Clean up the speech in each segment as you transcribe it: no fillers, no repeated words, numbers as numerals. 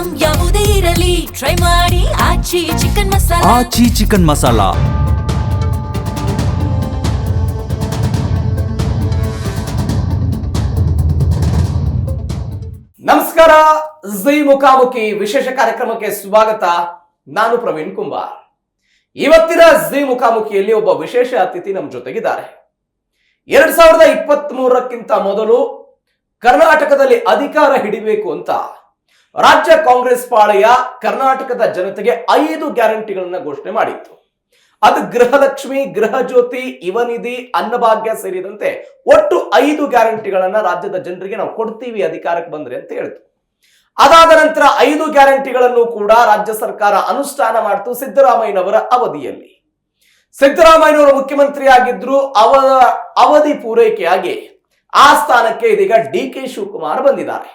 Item ಯಾವುದೇ ಇರಲಿ try ಮಾಡಿ ಆಚಿ ಚಿಕನ್ ಮಸಾಲಾ. ಆಚಿ ಚಿಕನ್ ಮಸಾಲಾ. ನಮಸ್ಕಾರ, ಜಿ ಮುಖಾಮುಖಿ ವಿಶೇಷ ಕಾರ್ಯಕ್ರಮಕ್ಕೆ ಸ್ವಾಗತ. ನಾನು ಪ್ರವೀಣ್ ಕುಂಬಾರ್. ಇವತ್ತಿನ ಜಿ ಮುಖಾಮುಖಿಯಲ್ಲಿ ಒಬ್ಬ ವಿಶೇಷ ಅತಿಥಿ ನಮ್ಮ ಜೊತೆಗಿದ್ದಾರೆ. 2023ಕ್ಕಿಂತ ಮೊದಲು ಕರ್ನಾಟಕದಲ್ಲಿ ಅಧಿಕಾರ ಹಿಡಿಬೇಕು ಅಂತ ರಾಜ್ಯ ಕಾಂಗ್ರೆಸ್ ಪಾಳೆಯ ಕರ್ನಾಟಕದ ಜನತೆಗೆ 5 ಗ್ಯಾರಂಟಿಗಳನ್ನ ಘೋಷಣೆ ಮಾಡಿತ್ತು. ಅದು ಗೃಹಲಕ್ಷ್ಮಿ, ಗೃಹ ಜ್ಯೋತಿ, ಯುವನಿಧಿ, ಅನ್ನಭಾಗ್ಯ ಸೇರಿದಂತೆ ಒಟ್ಟು 5 ಗ್ಯಾರಂಟಿಗಳನ್ನ ರಾಜ್ಯದ ಜನರಿಗೆ ನಾವು ಕೊಡ್ತೀವಿ ಅಧಿಕಾರಕ್ಕೆ ಬಂದ್ರೆ ಅಂತ ಹೇಳ್ತು. ಅದಾದ ನಂತರ 5 ಗ್ಯಾರಂಟಿಗಳನ್ನು ಕೂಡ ರಾಜ್ಯ ಸರ್ಕಾರ ಅನುಷ್ಠಾನ ಮಾಡ್ತು ಸಿದ್ದರಾಮಯ್ಯನವರ ಅವಧಿಯಲ್ಲಿ. ಸಿದ್ದರಾಮಯ್ಯನವರು ಮುಖ್ಯಮಂತ್ರಿ ಆಗಿದ್ರು. ಅವರ ಅವಧಿ ಪೂರೈಕೆಯಾಗಿ ಆ ಸ್ಥಾನಕ್ಕೆ ಇದೀಗ DK ಶಿವಕುಮಾರ್ ಬಂದಿದ್ದಾರೆ.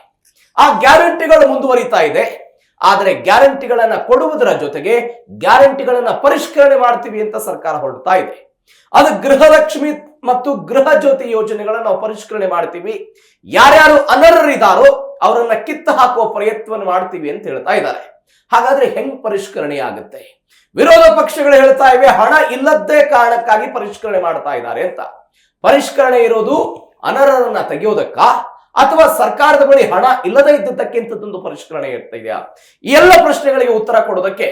ಆ ಗ್ಯಾರಂಟಿಗಳು ಮುಂದುವರಿತಾ ಇದೆ. ಆದರೆ ಗ್ಯಾರಂಟಿಗಳನ್ನ ಕೊಡುವುದರ ಜೊತೆಗೆ ಗ್ಯಾರಂಟಿಗಳನ್ನ ಪರಿಷ್ಕರಣೆ ಮಾಡ್ತೀವಿ ಅಂತ ಸರ್ಕಾರ ಹೊರಡ್ತಾ ಇದೆ. ಅದು ಗೃಹಲಕ್ಷ್ಮಿ ಮತ್ತು ಗೃಹ ಜ್ಯೋತಿ ಯೋಜನೆಗಳನ್ನ ನಾವು ಪರಿಷ್ಕರಣೆ ಮಾಡ್ತೀವಿ, ಯಾರ್ಯಾರು ಅನರ್ಹರಿದ್ದಾರೋ ಅವರನ್ನ ಕಿತ್ತು ಹಾಕುವ ಪ್ರಯತ್ನವನ್ನು ಮಾಡ್ತೀವಿ ಅಂತ ಹೇಳ್ತಾ ಇದ್ದಾರೆ. ಹಾಗಾದ್ರೆ ಹೆಂಗ್ ಪರಿಷ್ಕರಣೆ ಆಗುತ್ತೆ? ವಿರೋಧ ಪಕ್ಷಗಳು ಹೇಳ್ತಾ ಇವೆ ಹಣ ಇಲ್ಲದ್ದೇ ಕಾರಣಕ್ಕಾಗಿ ಪರಿಷ್ಕರಣೆ ಮಾಡ್ತಾ ಇದ್ದಾರೆ ಅಂತ. ಪರಿಷ್ಕರಣೆ ಇರೋದು ಅನರ್ಹರನ್ನ ತೆಗೆಯೋದಕ್ಕ ಅಥವಾ ಸರ್ಕಾರದ ಬಳಿ ಹಣ ಇಲ್ಲದೇ ಇದ್ದದ್ದಕ್ಕಿಂತದೊಂದು ಪರಿಷ್ಕರಣೆ ಇರ್ತಾ ಇದೆಯಾ? ಈ ಎಲ್ಲ ಪ್ರಶ್ನೆಗಳಿಗೆ ಉತ್ತರ ಕೊಡೋದಕ್ಕೆ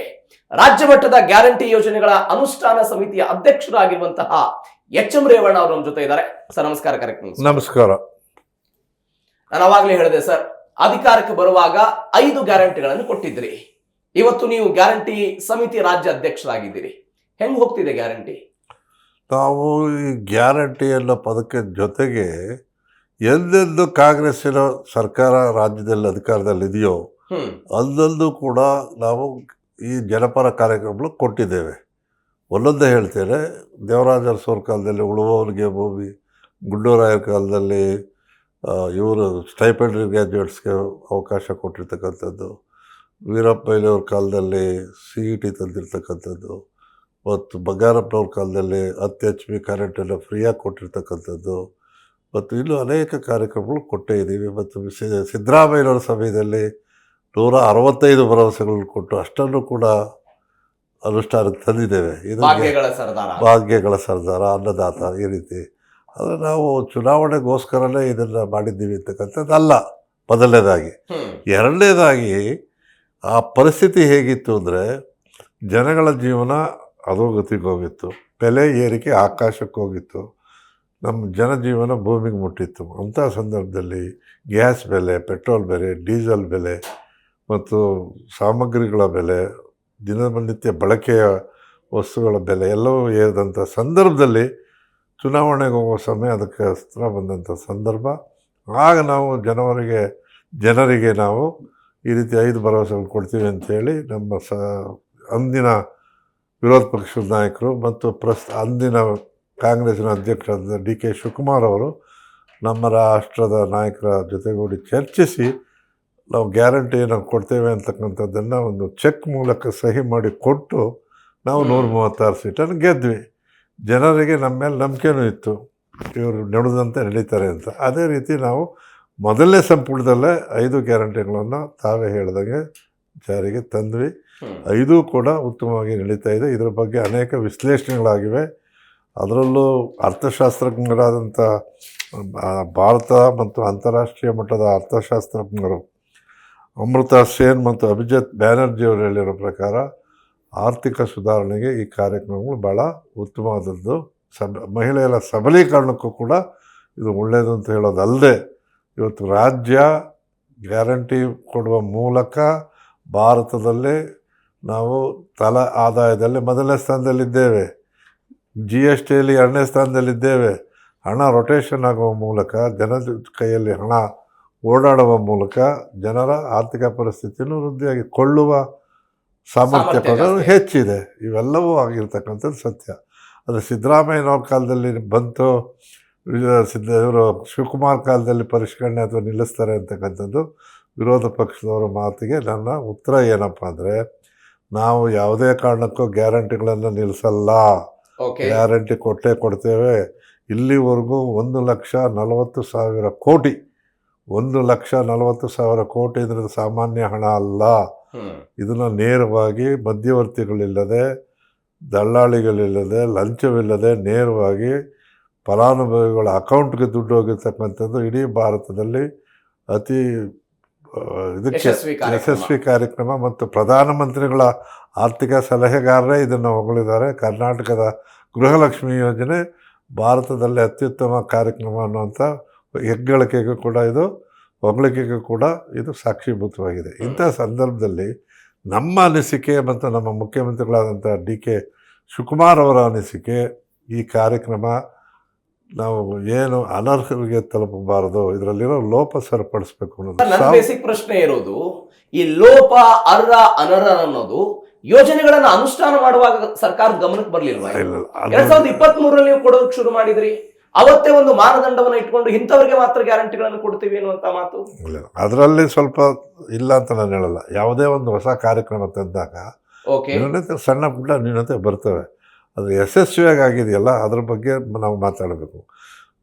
ರಾಜ್ಯ ಮಟ್ಟದ ಗ್ಯಾರಂಟಿ ಯೋಜನೆಗಳ ಅನುಷ್ಠಾನ ಸಮಿತಿಯ ಅಧ್ಯಕ್ಷರಾಗಿರುವಂತಹ HM ರೇವಣ್ಣ ಅವರು ನಮ್ಮ ಜೊತೆ ಇದ್ದಾರೆ. ಸರ್ ನಮಸ್ಕಾರ. ಕಾರ್ಯಕ್ರಮ ನಮಸ್ಕಾರ. ನಾನು ಅವಾಗಲೇ ಹೇಳಿದೆ ಸರ್, ಅಧಿಕಾರಕ್ಕೆ ಬರುವಾಗ 5 ಗ್ಯಾರಂಟಿಗಳನ್ನು ಕೊಟ್ಟಿದ್ರಿ. ಇವತ್ತು ನೀವು ಗ್ಯಾರಂಟಿ ಸಮಿತಿ ರಾಜ್ಯ ಅಧ್ಯಕ್ಷರಾಗಿದ್ದೀರಿ. ಹೆಂಗ್ ಹೋಗ್ತಿದೆ ಗ್ಯಾರಂಟಿ? ನಾವು ಈ ಗ್ಯಾರಂಟಿ ಅನ್ನೋ ಪದಕ್ಕೆ ಜೊತೆಗೆ ಎಲ್ಲೆಂದು ಕಾಂಗ್ರೆಸ್ಸಿನ ಸರ್ಕಾರ ರಾಜ್ಯದಲ್ಲಿ ಅಧಿಕಾರದಲ್ಲಿದೆಯೋ ಅಲ್ಲಲ್ಲೂ ಕೂಡ ನಾವು ಈ ಜನಪರ ಕಾರ್ಯಕ್ರಮಗಳು ಕೊಟ್ಟಿದ್ದೇವೆ. ಒಂದೊಂದೇ ಹೇಳ್ತೇನೆ. ದೇವರಾಜ ಅರಸೋರ ಕಾಲದಲ್ಲಿ ಉಳುವವನಿಗೆ ಭೂಮಿ, ಗುಂಡೂರಾಯರ ಕಾಲದಲ್ಲಿ ಇವರು ಸ್ಟೈಪೆಂಡ್ರಿ ಗ್ರ್ಯಾಜುಯೇಟ್ಸ್ಗೆ ಅವಕಾಶ ಕೊಟ್ಟಿರ್ತಕ್ಕಂಥದ್ದು, ವೀರಪ್ಪಯ್ಯನವ್ರ ಕಾಲದಲ್ಲಿ CET ತಂದಿರ್ತಕ್ಕಂಥದ್ದು, ಮತ್ತು ಬಂಗಾರಪ್ಪನವ್ರ ಕಾಲದಲ್ಲಿ 10 HP ಕರೆಂಟನ್ನು ಫ್ರೀಯಾಗಿ ಕೊಟ್ಟಿರ್ತಕ್ಕಂಥದ್ದು, ಮತ್ತು ಇನ್ನೂ ಅನೇಕ ಕಾರ್ಯಕ್ರಮಗಳು ಕೊಟ್ಟೇ ಇದ್ದೀವಿ. ಮತ್ತು ಸಿದ್ದರಾಮಯ್ಯನವರ ಸಮಯದಲ್ಲಿ 165 ಭರವಸೆಗಳನ್ನು ಕೊಟ್ಟು ಅಷ್ಟನ್ನು ಕೂಡ ಅನುಷ್ಠಾನಕ್ಕೆ ತಂದಿದ್ದೇವೆ. ಇದು ಭಾಗ್ಯಗಳ ಸರ್ದಾರ, ಅನ್ನದಾತ, ಈ ರೀತಿ. ಆದರೆ ನಾವು ಚುನಾವಣೆಗೋಸ್ಕರನೇ ಇದನ್ನು ಮಾಡಿದ್ದೀವಿ ಅಂತಕ್ಕಂಥದ್ದಲ್ಲ ಮೊದಲನೇದಾಗಿ. ಎರಡನೇದಾಗಿ ಆ ಪರಿಸ್ಥಿತಿ ಹೇಗಿತ್ತು ಅಂದರೆ ಜನಗಳ ಜೀವನ ಅಧೋಗತಿಗೆ ಹೋಗಿತ್ತು, ಬೆಲೆ ಏರಿಕೆ ಆಕಾಶಕ್ಕೆ ಹೋಗಿತ್ತು, ನಮ್ಮ ಜನಜೀವನ ಭೂಮಿಗೆ ಮುಟ್ಟಿತ್ತು. ಅಂಥ ಸಂದರ್ಭದಲ್ಲಿ ಗ್ಯಾಸ್ ಬೆಲೆ, ಪೆಟ್ರೋಲ್ ಬೆಲೆ, ಡೀಸೆಲ್ ಬೆಲೆ ಮತ್ತು ಸಾಮಗ್ರಿಗಳ ಬೆಲೆ, ದಿನನಿತ್ಯ ಬಳಕೆಯ ವಸ್ತುಗಳ ಬೆಲೆ ಎಲ್ಲವೂ ಏರಿದಂಥ ಸಂದರ್ಭದಲ್ಲಿ ಚುನಾವಣೆಗೆ ಹೋಗೋ ಸಮಯ ಅದಕ್ಕೆ ಹತ್ರ ಬಂದಂಥ ಸಂದರ್ಭ. ಆಗ ನಾವು ಜನರಿಗೆ ನಾವು ಈ ರೀತಿ 5 ಭರವಸೆಗಳು ಕೊಡ್ತೀವಿ ಅಂಥೇಳಿ ನಮ್ಮ ಅಂದಿನ ವಿರೋಧ ಪಕ್ಷದ ನಾಯಕರು ಮತ್ತು ಅಂದಿನ ಕಾಂಗ್ರೆಸ್ಸಿನ ಅಧ್ಯಕ್ಷರಾದ DK ಶಿವಕುಮಾರ್ ಅವರು ನಮ್ಮ ರಾಷ್ಟ್ರದ ನಾಯಕರ ಜೊತೆಗೂಡಿ ಚರ್ಚಿಸಿ ನಾವು ಗ್ಯಾರಂಟಿ ನಾವು ಕೊಡ್ತೇವೆ ಅಂತಕ್ಕಂಥದ್ದನ್ನು ಒಂದು ಚೆಕ್ ಮೂಲಕ ಸಹಿ ಮಾಡಿ ಕೊಟ್ಟು ನಾವು 136 ಸೀಟನ್ನು ಗೆದ್ವಿ. ಜನರಿಗೆ ನಮ್ಮ ಮೇಲೆ ನಂಬಿಕೆನೂ ಇತ್ತು, ಇವರು ನಡೆದಂತೆ ನಡೀತಾರೆ ಅಂತ. ಅದೇ ರೀತಿ ನಾವು ಮೊದಲನೇ ಸಂಪುಟದಲ್ಲೇ 5 ಗ್ಯಾರಂಟಿಗಳನ್ನು ತಾವೇ ಹೇಳಿದಂಗೆ ಜಾರಿಗೆ ತಂದ್ವಿ. 5 ಕೂಡ ಉತ್ತಮವಾಗಿ ನಡೀತಾ ಇದೆ. ಇದರ ಬಗ್ಗೆ ಅನೇಕ ವಿಶ್ಲೇಷಣೆಗಳಾಗಿವೆ. ಅದರಲ್ಲೂ ಅರ್ಥಶಾಸ್ತ್ರಜ್ಞರಾದಂಥ ಭಾರತ ಮತ್ತು ಅಂತಾರಾಷ್ಟ್ರೀಯ ಮಟ್ಟದ ಅರ್ಥಶಾಸ್ತ್ರಜ್ಞರು ಅಮೃತಾ ಸೇನ್ ಮತ್ತು ಅಭಿಜಿತ್ ಬ್ಯಾನರ್ಜಿ ಅವರು ಹೇಳಿರೋ ಪ್ರಕಾರ ಆರ್ಥಿಕ ಸುಧಾರಣೆಗೆ ಈ ಕಾರ್ಯಕ್ರಮಗಳು ಭಾಳ ಉತ್ತಮವಾದದ್ದು. ಮಹಿಳೆಯರ ಸಬಲೀಕರಣಕ್ಕೂ ಕೂಡ ಇದು ಒಳ್ಳೆಯದು ಅಂತ ಹೇಳೋದಲ್ಲದೆ ಇವತ್ತು ರಾಜ್ಯ ಗ್ಯಾರಂಟಿ ಕೊಡುವ ಮೂಲಕ ಭಾರತದಲ್ಲೇ ನಾವು ತಲಾ ಆದಾಯದಲ್ಲಿ ಮೊದಲನೇ ಸ್ಥಾನದಲ್ಲಿದ್ದೇವೆ, GSTಯಲ್ಲಿ 2ನೇ ಸ್ಥಾನದಲ್ಲಿದ್ದೇವೆ. ಹಣ ರೊಟೇಷನ್ ಆಗುವ ಮೂಲಕ, ಜನರ ಕೈಯಲ್ಲಿ ಹಣ ಓಡಾಡುವ ಮೂಲಕ ಜನರ ಆರ್ಥಿಕ ಪರಿಸ್ಥಿತಿಯೂ ವೃದ್ಧಿಯಾಗಿ ಕೊಳ್ಳುವ ಸಾಮರ್ಥ್ಯ ಕೂಡ ಹೆಚ್ಚಿದೆ. ಇವೆಲ್ಲವೂ ಆಗಿರ್ತಕ್ಕಂಥದ್ದು ಸತ್ಯ. ಅದು ಸಿದ್ದರಾಮಯ್ಯನವ್ರ ಕಾಲದಲ್ಲಿ ಬಂತು, ಇವರು ಶಿವಕುಮಾರ್ ಕಾಲದಲ್ಲಿ ಪರಿಷ್ಕರಣೆ ಅಥವಾ ನಿಲ್ಲಿಸ್ತಾರೆ ಅಂತಕ್ಕಂಥದ್ದು ವಿರೋಧ ಪಕ್ಷದವರ ಮಾತಿಗೆ ನನ್ನ ಉತ್ತರ ಏನಪ್ಪ ಅಂದರೆ, ನಾವು ಯಾವುದೇ ಕಾರಣಕ್ಕೂ ಗ್ಯಾರಂಟಿಗಳನ್ನು ನಿಲ್ಲಿಸಲ್ಲ. ಗ್ಯಾರಂಟಿ ಕೊಟ್ಟೇ ಕೊಡ್ತೇವೆ. ಇಲ್ಲಿವರೆಗೂ 1,40,40,000 ಕೋಟಿ 1,40,000 ಕೋಟಿ ಅಂದರೆ ಸಾಮಾನ್ಯ ಹಣ ಅಲ್ಲ. ಇದನ್ನು ನೇರವಾಗಿ ಮಧ್ಯವರ್ತಿಗಳಿಲ್ಲದೆ, ದಳ್ಳಾಳಿಗಳಿಲ್ಲದೆ, ಲಂಚವಿಲ್ಲದೆ ನೇರವಾಗಿ ಫಲಾನುಭವಿಗಳ ಅಕೌಂಟ್ಗೆ ದುಡ್ಡು ಹೋಗಿರ್ತಕ್ಕಂಥದ್ದು ಇಡೀ ಭಾರತದಲ್ಲಿ ಅತಿ ಇದಕ್ಕೆ ಯಶಸ್ವಿ ಕಾರ್ಯಕ್ರಮ. ಮತ್ತು ಪ್ರಧಾನಮಂತ್ರಿಗಳ ಆರ್ಥಿಕ ಸಲಹೆಗಾರರೇ ಇದನ್ನು ಹೊಗಳಿದ್ದಾರೆ. ಕರ್ನಾಟಕದ ಗೃಹಲಕ್ಷ್ಮಿ ಯೋಜನೆ ಭಾರತದಲ್ಲಿ ಅತ್ಯುತ್ತಮ ಕಾರ್ಯಕ್ರಮ ಅನ್ನುವಂಥ ಹೆಗ್ಗಳಿಕೆಗೂ ಕೂಡ ಹೊಗಳಿಕೆಗೂ ಕೂಡ ಇದು ಸಾಕ್ಷೀಭೂತವಾಗಿದೆ. ಇಂಥ ಸಂದರ್ಭದಲ್ಲಿ ನಮ್ಮ ಅನಿಸಿಕೆ ಮತ್ತು ನಮ್ಮ ಮುಖ್ಯಮಂತ್ರಿಗಳಾದಂಥ DK ಶಿವಕುಮಾರ್ ಅವರ ಅನಿಸಿಕೆ, ಈ ಕಾರ್ಯಕ್ರಮ ನಾವು ಏನು ಅನರ್ಹರಿಗೆ ತಲುಪಬಾರದು, ಇದರಲ್ಲಿರೋ ಲೋಪ ಸರಿಪಡಿಸಬೇಕು ಅನ್ನೋದು. ನನ್ನ ಬೇಸಿಕ್ ಪ್ರಶ್ನೆ ಇರೋದು, ಈ ಲೋಪ, ಅರ್ಹ, ಅನರ್ಹ ಅನ್ನೋದು ಯೋಜನೆಗಳನ್ನ ಅನುಷ್ಠಾನ ಮಾಡುವಾಗ ಸರ್ಕಾರದ ಗಮನಕ್ಕೆ ಬರ್ಲಿಲ್ವಾ? 2023ರಲ್ಲಿ ನೀವು ಕೊಡೋದಕ್ಕೆ ಶುರು ಮಾಡಿದ್ರಿ. ಅವತ್ತೇ ಒಂದು ಮಾನದಂಡವನ್ನು ಇಟ್ಕೊಂಡು ಇಂಥವ್ರಿಗೆ ಮಾತ್ರ ಗ್ಯಾರಂಟಿಗಳನ್ನು ಕೊಡ್ತೀವಿ ಅನ್ನುವಂತ ಮಾತು. ಅದರಲ್ಲಿ ಸ್ವಲ್ಪ ಇಲ್ಲ ಅಂತ ನಾನು ಹೇಳಲ್ಲ. ಯಾವುದೇ ಒಂದು ಹೊಸ ಕಾರ್ಯಕ್ರಮ ತಂದಾಗ ಸಣ್ಣ ಪುಟ್ಟ ನ್ಯೂನತೆ ಬರ್ತವೆ. ಅದು ಯಶಸ್ವಿಯಾಗಿ ಆಗಿದೆಯಲ್ಲ ಅದ್ರ ಬಗ್ಗೆ ನಾವು ಮಾತಾಡಬೇಕು.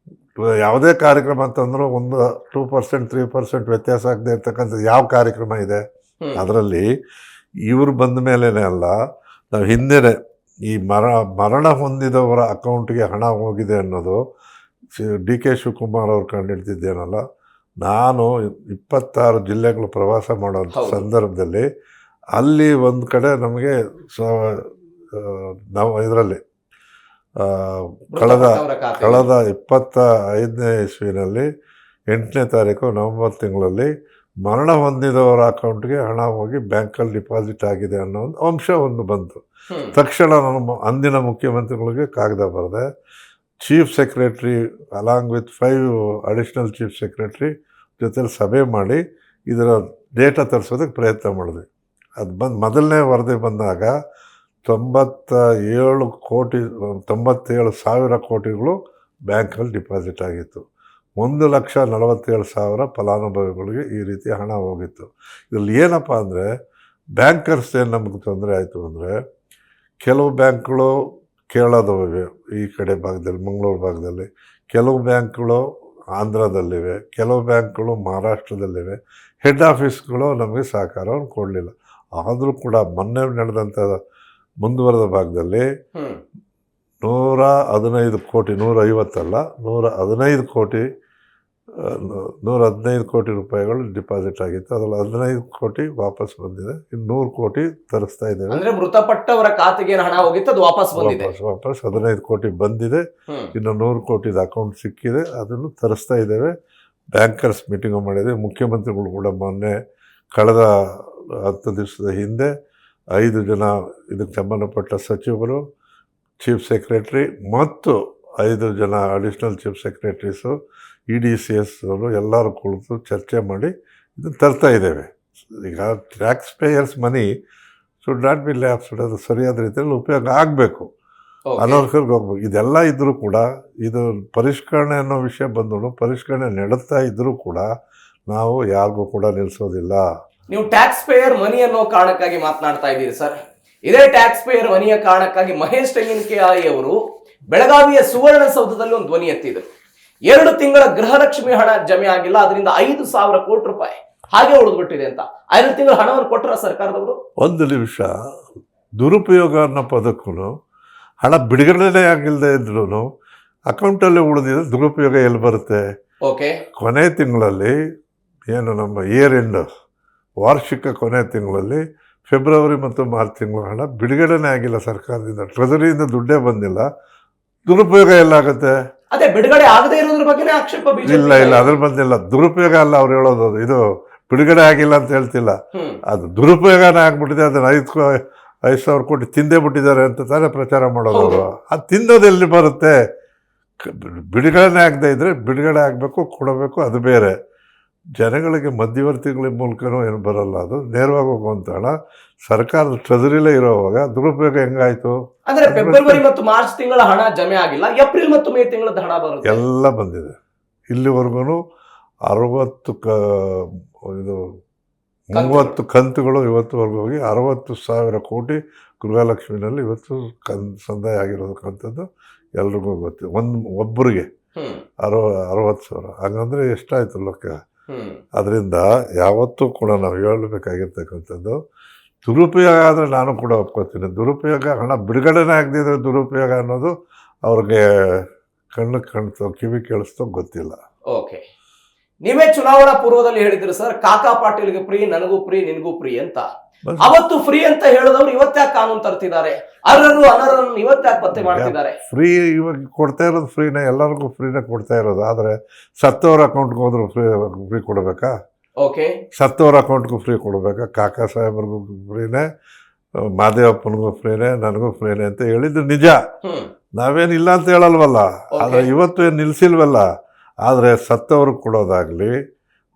ಯಾವುದೇ ಕಾರ್ಯಕ್ರಮ ಅಂತಂದ್ರೂ 2%, 3% ವ್ಯತ್ಯಾಸ ಆಗದೆ ಇರ್ತಕ್ಕಂಥದ್ದು ಯಾವ ಕಾರ್ಯಕ್ರಮ ಇದೆ? ಅದರಲ್ಲಿ ಇವರು ಬಂದ ಮೇಲೇ ಅಲ್ಲ, ನಾವು ಹಿಂದೆನೇ ಈ ಮರಣ ಹೊಂದಿದವರ ಅಕೌಂಟ್ಗೆ ಹಣ ಹೋಗಿದೆ ಅನ್ನೋದು DK ಶಿವಕುಮಾರ್ ಅವ್ರು ಕಂಡುಹಿಡ್ತಿದ್ದೇನಲ್ಲ. ನಾನು 26 ಜಿಲ್ಲೆಗಳು ಪ್ರವಾಸ ಮಾಡೋ ಸಂದರ್ಭದಲ್ಲಿ ಅಲ್ಲಿ ಒಂದು ಕಡೆ ನಮಗೆ ನಾವು ಇದರಲ್ಲಿ ಕಳೆದ 25ನೇ ಇಸ್ವಿನಲ್ಲಿ 8ನೇ ತಾರೀಕು ನವೆಂಬರ್ ತಿಂಗಳಲ್ಲಿ ಮರಣ ಹೊಂದಿದವರ ಅಕೌಂಟ್ಗೆ ಹಣ ಹೋಗಿ ಬ್ಯಾಂಕಲ್ಲಿ ಡಿಪಾಸಿಟ್ ಆಗಿದೆ ಅನ್ನೋ ಒಂದು ಅಂಶ ಬಂತು. ತಕ್ಷಣ ನಾನು ಅಂದಿನ ಮುಖ್ಯಮಂತ್ರಿಗಳಿಗೆ ಕಾಗದ ಬರೆದೆ. Chief secretary along with 5 additional chief secretary ಜೊತೆಲಿ ಸಭೆ ಮಾಡಿ ಇದರ ಡೇಟಾ ತರಿಸೋದಕ್ಕೆ ಪ್ರಯತ್ನ ಮಾಡಿದ್ವಿ. ಅದು ಮೊದಲನೇ ವರದಿ ಬಂದಾಗ 97,000 ಕೋಟಿಗಳು ಬ್ಯಾಂಕಲ್ಲಿ ಡಿಪಾಸಿಟ್ ಆಗಿತ್ತು. 1,47,000 ಫಲಾನುಭವಿಗಳಿಗೆ ಈ ರೀತಿ ಹಣ ಹೋಗಿತ್ತು. ಇದರಲ್ಲಿ ಏನಪ್ಪ ಅಂದರೆ, ಬ್ಯಾಂಕರ್ಸ್ ಏನು ನಮಗೆ ತೊಂದರೆ ಆಯಿತು ಅಂದರೆ, ಕೆಲವು ಬ್ಯಾಂಕ್ಗಳು ಕೇರಳದವಿವೆ, ಈ ಕಡೆ ಭಾಗದಲ್ಲಿ ಮಂಗಳೂರು ಭಾಗದಲ್ಲಿ, ಕೆಲವು ಬ್ಯಾಂಕ್ಗಳು ಆಂಧ್ರದಲ್ಲಿವೆ, ಕೆಲವು ಬ್ಯಾಂಕ್ಗಳು ಮಹಾರಾಷ್ಟ್ರದಲ್ಲಿವೆ. ಹೆಡ್ ಆಫೀಸ್ಗಳು ನಮಗೆ ಸಹಕಾರವನ್ನು ಕೊಡಲಿಲ್ಲ. ಆದರೂ ಕೂಡ ಮೊನ್ನೆ ನಡೆದಂಥ ಮುಂದುವರೆದ ಭಾಗದಲ್ಲಿ 115 ಕೋಟಿ, 150 ಅಲ್ಲ, 115 ಕೋಟಿ 115 ಕೋಟಿ ರೂಪಾಯಿಗಳು ಡಿಪಾಸಿಟ್ ಆಗಿತ್ತು. ಅದರಲ್ಲಿ 15 ಕೋಟಿ ವಾಪಸ್ ಬಂದಿದೆ. ಇನ್ನು 100 ಕೋಟಿ ತರಿಸ್ತಾ ಇದ್ದೇವೆ. ಅಂದ್ರೆ ಮೃತಪಟ್ಟವರ ಖಾತೆಗೆ ಹಣ ಹೋಗಿತ್ತು, ಅದು ವಾಪಸ್ 15 ಕೋಟಿ ಬಂದಿದೆ. ಇನ್ನು 100 ಕೋಟಿದ ಅಕೌಂಟ್ ಸಿಕ್ಕಿದೆ, ಅದನ್ನು ತರಿಸ್ತಾ ಇದ್ದೇವೆ. ಬ್ಯಾಂಕರ್ಸ್ ಮೀಟಿಂಗು ಮಾಡಿದೆ. ಮುಖ್ಯಮಂತ್ರಿಗಳು ಕೂಡ ಮೊನ್ನೆ ಕಳೆದ 10 ದಿವಸದ ಹಿಂದೆ 5 ಜನ ಇದಕ್ಕೆ ಸಂಬಂಧಪಟ್ಟ ಸಚಿವರು, ಚೀಫ್ ಸೆಕ್ರೆಟ್ರಿ ಮತ್ತು 5 ಜನ ಅಡಿಷ್ನಲ್ ಚೀಫ್ ಸೆಕ್ರೆಟ್ರೀಸು, EDCS ಅವರು ಎಲ್ಲರೂ ಕುಳಿತು ಚರ್ಚೆ ಮಾಡಿ ಇದನ್ನು ತರ್ತಾ ಇದ್ದೇವೆ. ಈಗ tax payers money should not be lapsed. ಅದು ಸರಿಯಾದ ರೀತಿಯಲ್ಲಿ ಉಪಯೋಗ ಆಗಬೇಕು, ಅನರ್ಹರಿಗೆ ಹೋಗ್ಬೇಕು. ಇದೆಲ್ಲ ಇದ್ದರೂ ಕೂಡ, ಇದು ಪರಿಷ್ಕರಣೆ ಅನ್ನೋ ವಿಷಯ ಬಂದಳು, ಪರಿಷ್ಕರಣೆ ನಡೆಸ್ತಾ ಇದ್ದರೂ ಕೂಡ ನಾವು ಯಾರಿಗೂ ಕೂಡ ನಿಲ್ಲಿಸೋದಿಲ್ಲ. ನೀವು ಟ್ಯಾಕ್ಸ್ ಪೇಯರ್ ಮನಿ ಅನ್ನೋ ಕಾರಣಕ್ಕಾಗಿ ಮಾತನಾಡ್ತಾ ಇದ್ದೀರಿ ಸರ್. ಇದೇ ಟ್ಯಾಕ್ಸ್ ಪೇಯರ್ ಮನಿಯ ಕಾರಣಕ್ಕಾಗಿ ಮಹೇಶ್ ತೆಂಗಿನಕಾಯಿ ಅವರು ಬೆಳಗಾವಿಯ ಸುವರ್ಣಸೌಧದಲ್ಲಿ ಒಂದು ಧ್ವನಿ ಎತ್ತಿದರು. 2 ತಿಂಗಳ ಗೃಹಲಕ್ಷ್ಮಿ ಹಣ ಜಮೆ ಆಗಿಲ್ಲ, ಅದರಿಂದ 5,000 ಕೋಟಿ ರೂಪಾಯಿ ಹಾಗೆ ಉಳಿದ್ಬಿಟ್ಟಿದೆ ಅಂತ. 2 ತಿಂಗಳ ಹಣವನ್ನು ಕೊಟ್ಟರ ಸರ್ಕಾರದವರು? ಒಂದು ನಿಮಿಷ, ದುರುಪಯೋಗ ಅನ್ನೋ ಪದಕ್ಕೂ ಹಣ ಬಿಡುಗಡೆ ಆಗಿಲ್ಲದೆ ಇದ್ರೂ ಅಕೌಂಟಲ್ಲಿ ಉಳಿದಿದ್ರೆ ದುರುಪಯೋಗ ಎಲ್ಲಿ ಬರುತ್ತೆ? ಕೊನೆ ತಿಂಗಳಲ್ಲಿ ಏನು ನಮ್ಮ ಇಯರ್ ಎಂಡ್ ವಾರ್ಷಿಕ ಕೊನೆ ತಿಂಗಳಲ್ಲಿ ಫೆಬ್ರವರಿ ಮತ್ತು ಮಾರ್ಚ್ ತಿಂಗಳ ಹಣ ಬಿಡುಗಡೆನೇ ಆಗಿಲ್ಲ ಸರ್ಕಾರದಿಂದ, ಟ್ರೆಜರಿಯಿಂದ ದುಡ್ಡೇ ಬಂದಿಲ್ಲ. ದುರುಪಯೋಗ ಎಲ್ಲಾಗುತ್ತೆ? ಅದೇ ಬಿಡುಗಡೆ ಆಗದೆ ಇರೋದ್ರ ಬಗ್ಗೆ ಆಕ್ಷೇಪ. ಇಲ್ಲ, ಅದ್ರ ಬಂದಿಲ್ಲ. ದುರುಪಯೋಗ ಅಲ್ಲ ಅವ್ರು ಹೇಳೋದು, ಇದು ಬಿಡುಗಡೆ ಆಗಿಲ್ಲ ಅಂತ ಹೇಳ್ತಿಲ್ಲ, ಅದು ದುರುಪಯೋಗನೇ ಆಗ್ಬಿಟ್ಟಿದೆ. ಅದನ್ನು 5,000 ಕೋಟಿ ತಿಂದೇ ಬಿಟ್ಟಿದ್ದಾರೆ ಅಂತ ತಾನೇ ಪ್ರಚಾರ ಮಾಡೋದು ಅವರು. ಅದು ತಿಂದೋದು ಎಲ್ಲಿ ಬರುತ್ತೆ? ಬಿಡುಗಡೆನೇ ಆಗದೆ ಇದ್ರೆ ಬಿಡುಗಡೆ ಆಗಬೇಕು, ಕೊಡಬೇಕು, ಅದು ಬೇರೆ. ಜನಗಳಿಗೆ ಮಧ್ಯವರ್ತಿಗಳ ಮೂಲಕನೂ ಏನು ಬರಲ್ಲ, ಅದು ನೇರವಾಗಿ ಹೋಗುವಂಥ ಹಣ ಸರ್ಕಾರದ ಟ್ರೆಜರಿಲೇ ಇರೋವಾಗ ದುರುಪಯೋಗ ಹೆಂಗಾಯ್ತು? ಅಂದ್ರೆ ಫೆಬ್ರವರಿ ಮತ್ತು ಮಾರ್ಚ್ ತಿಂಗಳ ಹಣ ಜಮೆ ಆಗಿಲ್ಲ, ಏಪ್ರಿಲ್ ಮತ್ತು ಮೇ ತಿಂಗಳದ ಹಣ ಬರುತ್ತೆ, ಎಲ್ಲ ಬಂದಿದೆ. ಇಲ್ಲಿವರೆಗೂ 30 ಕಂತುಗಳು ಇವತ್ತುವರೆಗೂ ಹೋಗಿ 60,000 ಕೋಟಿ ಗೃಹಲಕ್ಷ್ಮಿನಲ್ಲಿ ಇವತ್ತು ಸಂದಾಯ ಆಗಿರೋದಕ್ಕಂಥದ್ದು ಎಲ್ರಿಗೂ ಗೊತ್ತಿದೆ. ಒಬ್ಬರಿಗೆ 60,000. ಹಂಗಂದ್ರೆ ಎಷ್ಟಾಯ್ತು ಲೆಕ್ಕ? ಅದರಿಂದ ಯಾವತ್ತೂ ಕೂಡ ನಾವು ಹೇಳಬೇಕಾಗಿರ್ತಕ್ಕಂಥದ್ದು, ದುರುಪಯೋಗ ಆದರೆ ನಾನು ಕೂಡ ಒಪ್ಕೋತೀನಿ. ದುರುಪಯೋಗ, ಹಣ ಬಿಡುಗಡೆನೇ ಆಗದಿದ್ರೆ ದುರುಪಯೋಗ ಅನ್ನೋದು ಅವ್ರಿಗೆ ಕಣ್ಣು ಕಾಣ್ತೋ ಕಿವಿ ಕೇಳಿಸ್ತೋ ಗೊತ್ತಿಲ್ಲ. ಓಕೆ, ನೀವೇ ಚುನಾವಣಾ ಪೂರ್ವದಲ್ಲಿ ಹೇಳಿದ್ರಿ ಸರ್, ಕಾಕಾ ಪಾಟೀಲ್ಗೆ ಫ್ರೀ, ನನಗೂ ಫ್ರೀ, ನಿನಗೂ ಫ್ರೀ ಅಂತ. ಅವತ್ತು ಫ್ರೀ ಅಂತ ಹೇಳಿದವರು ಇವತ್ತ್ಯಾಕೆ ಕಾನೂನು ತರ್ತಿದ್ದಾರೆ? ಅರ್ಹರು ಅನರ್ಹರನ್ನು ಇವತ್ತ್ಯಾಕೆ ಪತ್ತೆ ಮಾಡ್ತಿದ್ದಾರೆ? ಫ್ರೀ ಇವಾಗ ಕೊಡ್ತಾ ಇರೋದು ಫ್ರೀನೇ, ಎಲ್ಲರಿಗೂ ಫ್ರೀನೇ ಕೊಡ್ತಾ ಇರೋದು. ಆದರೆ ಸತ್ತವ್ರ ಅಕೌಂಟ್ಗೆ ಹೋದ್ರು ಫ್ರೀ ಕೊಡಬೇಕಾ? ಓಕೆ, ಸತ್ತವ್ರ ಅಕೌಂಟ್ಗೂ ಫ್ರೀ ಕೊಡಬೇಕಾ? ಕಾಕಾ ಸಾಹೇಬ್ರಿಗೂ ಫ್ರೀನೇ, ಮಾದೇವಪ್ಪನಿಗೂ ಫ್ರೀನೇ, ನನಗೂ ಫ್ರೀನೇ ಅಂತ ಹೇಳಿದ್ದು ನಿಜ. ನಾವೇನಿಲ್ಲ ಅಂತ ಹೇಳಲ್ವಲ್ಲ, ಆದರೆ ಇವತ್ತು ಏನು ನಿಲ್ಲಿಸಿಲ್ವಲ್ಲ. ಆದರೆ ಸತ್ತವ್ರಿಗೆ ಕೊಡೋದಾಗಲಿ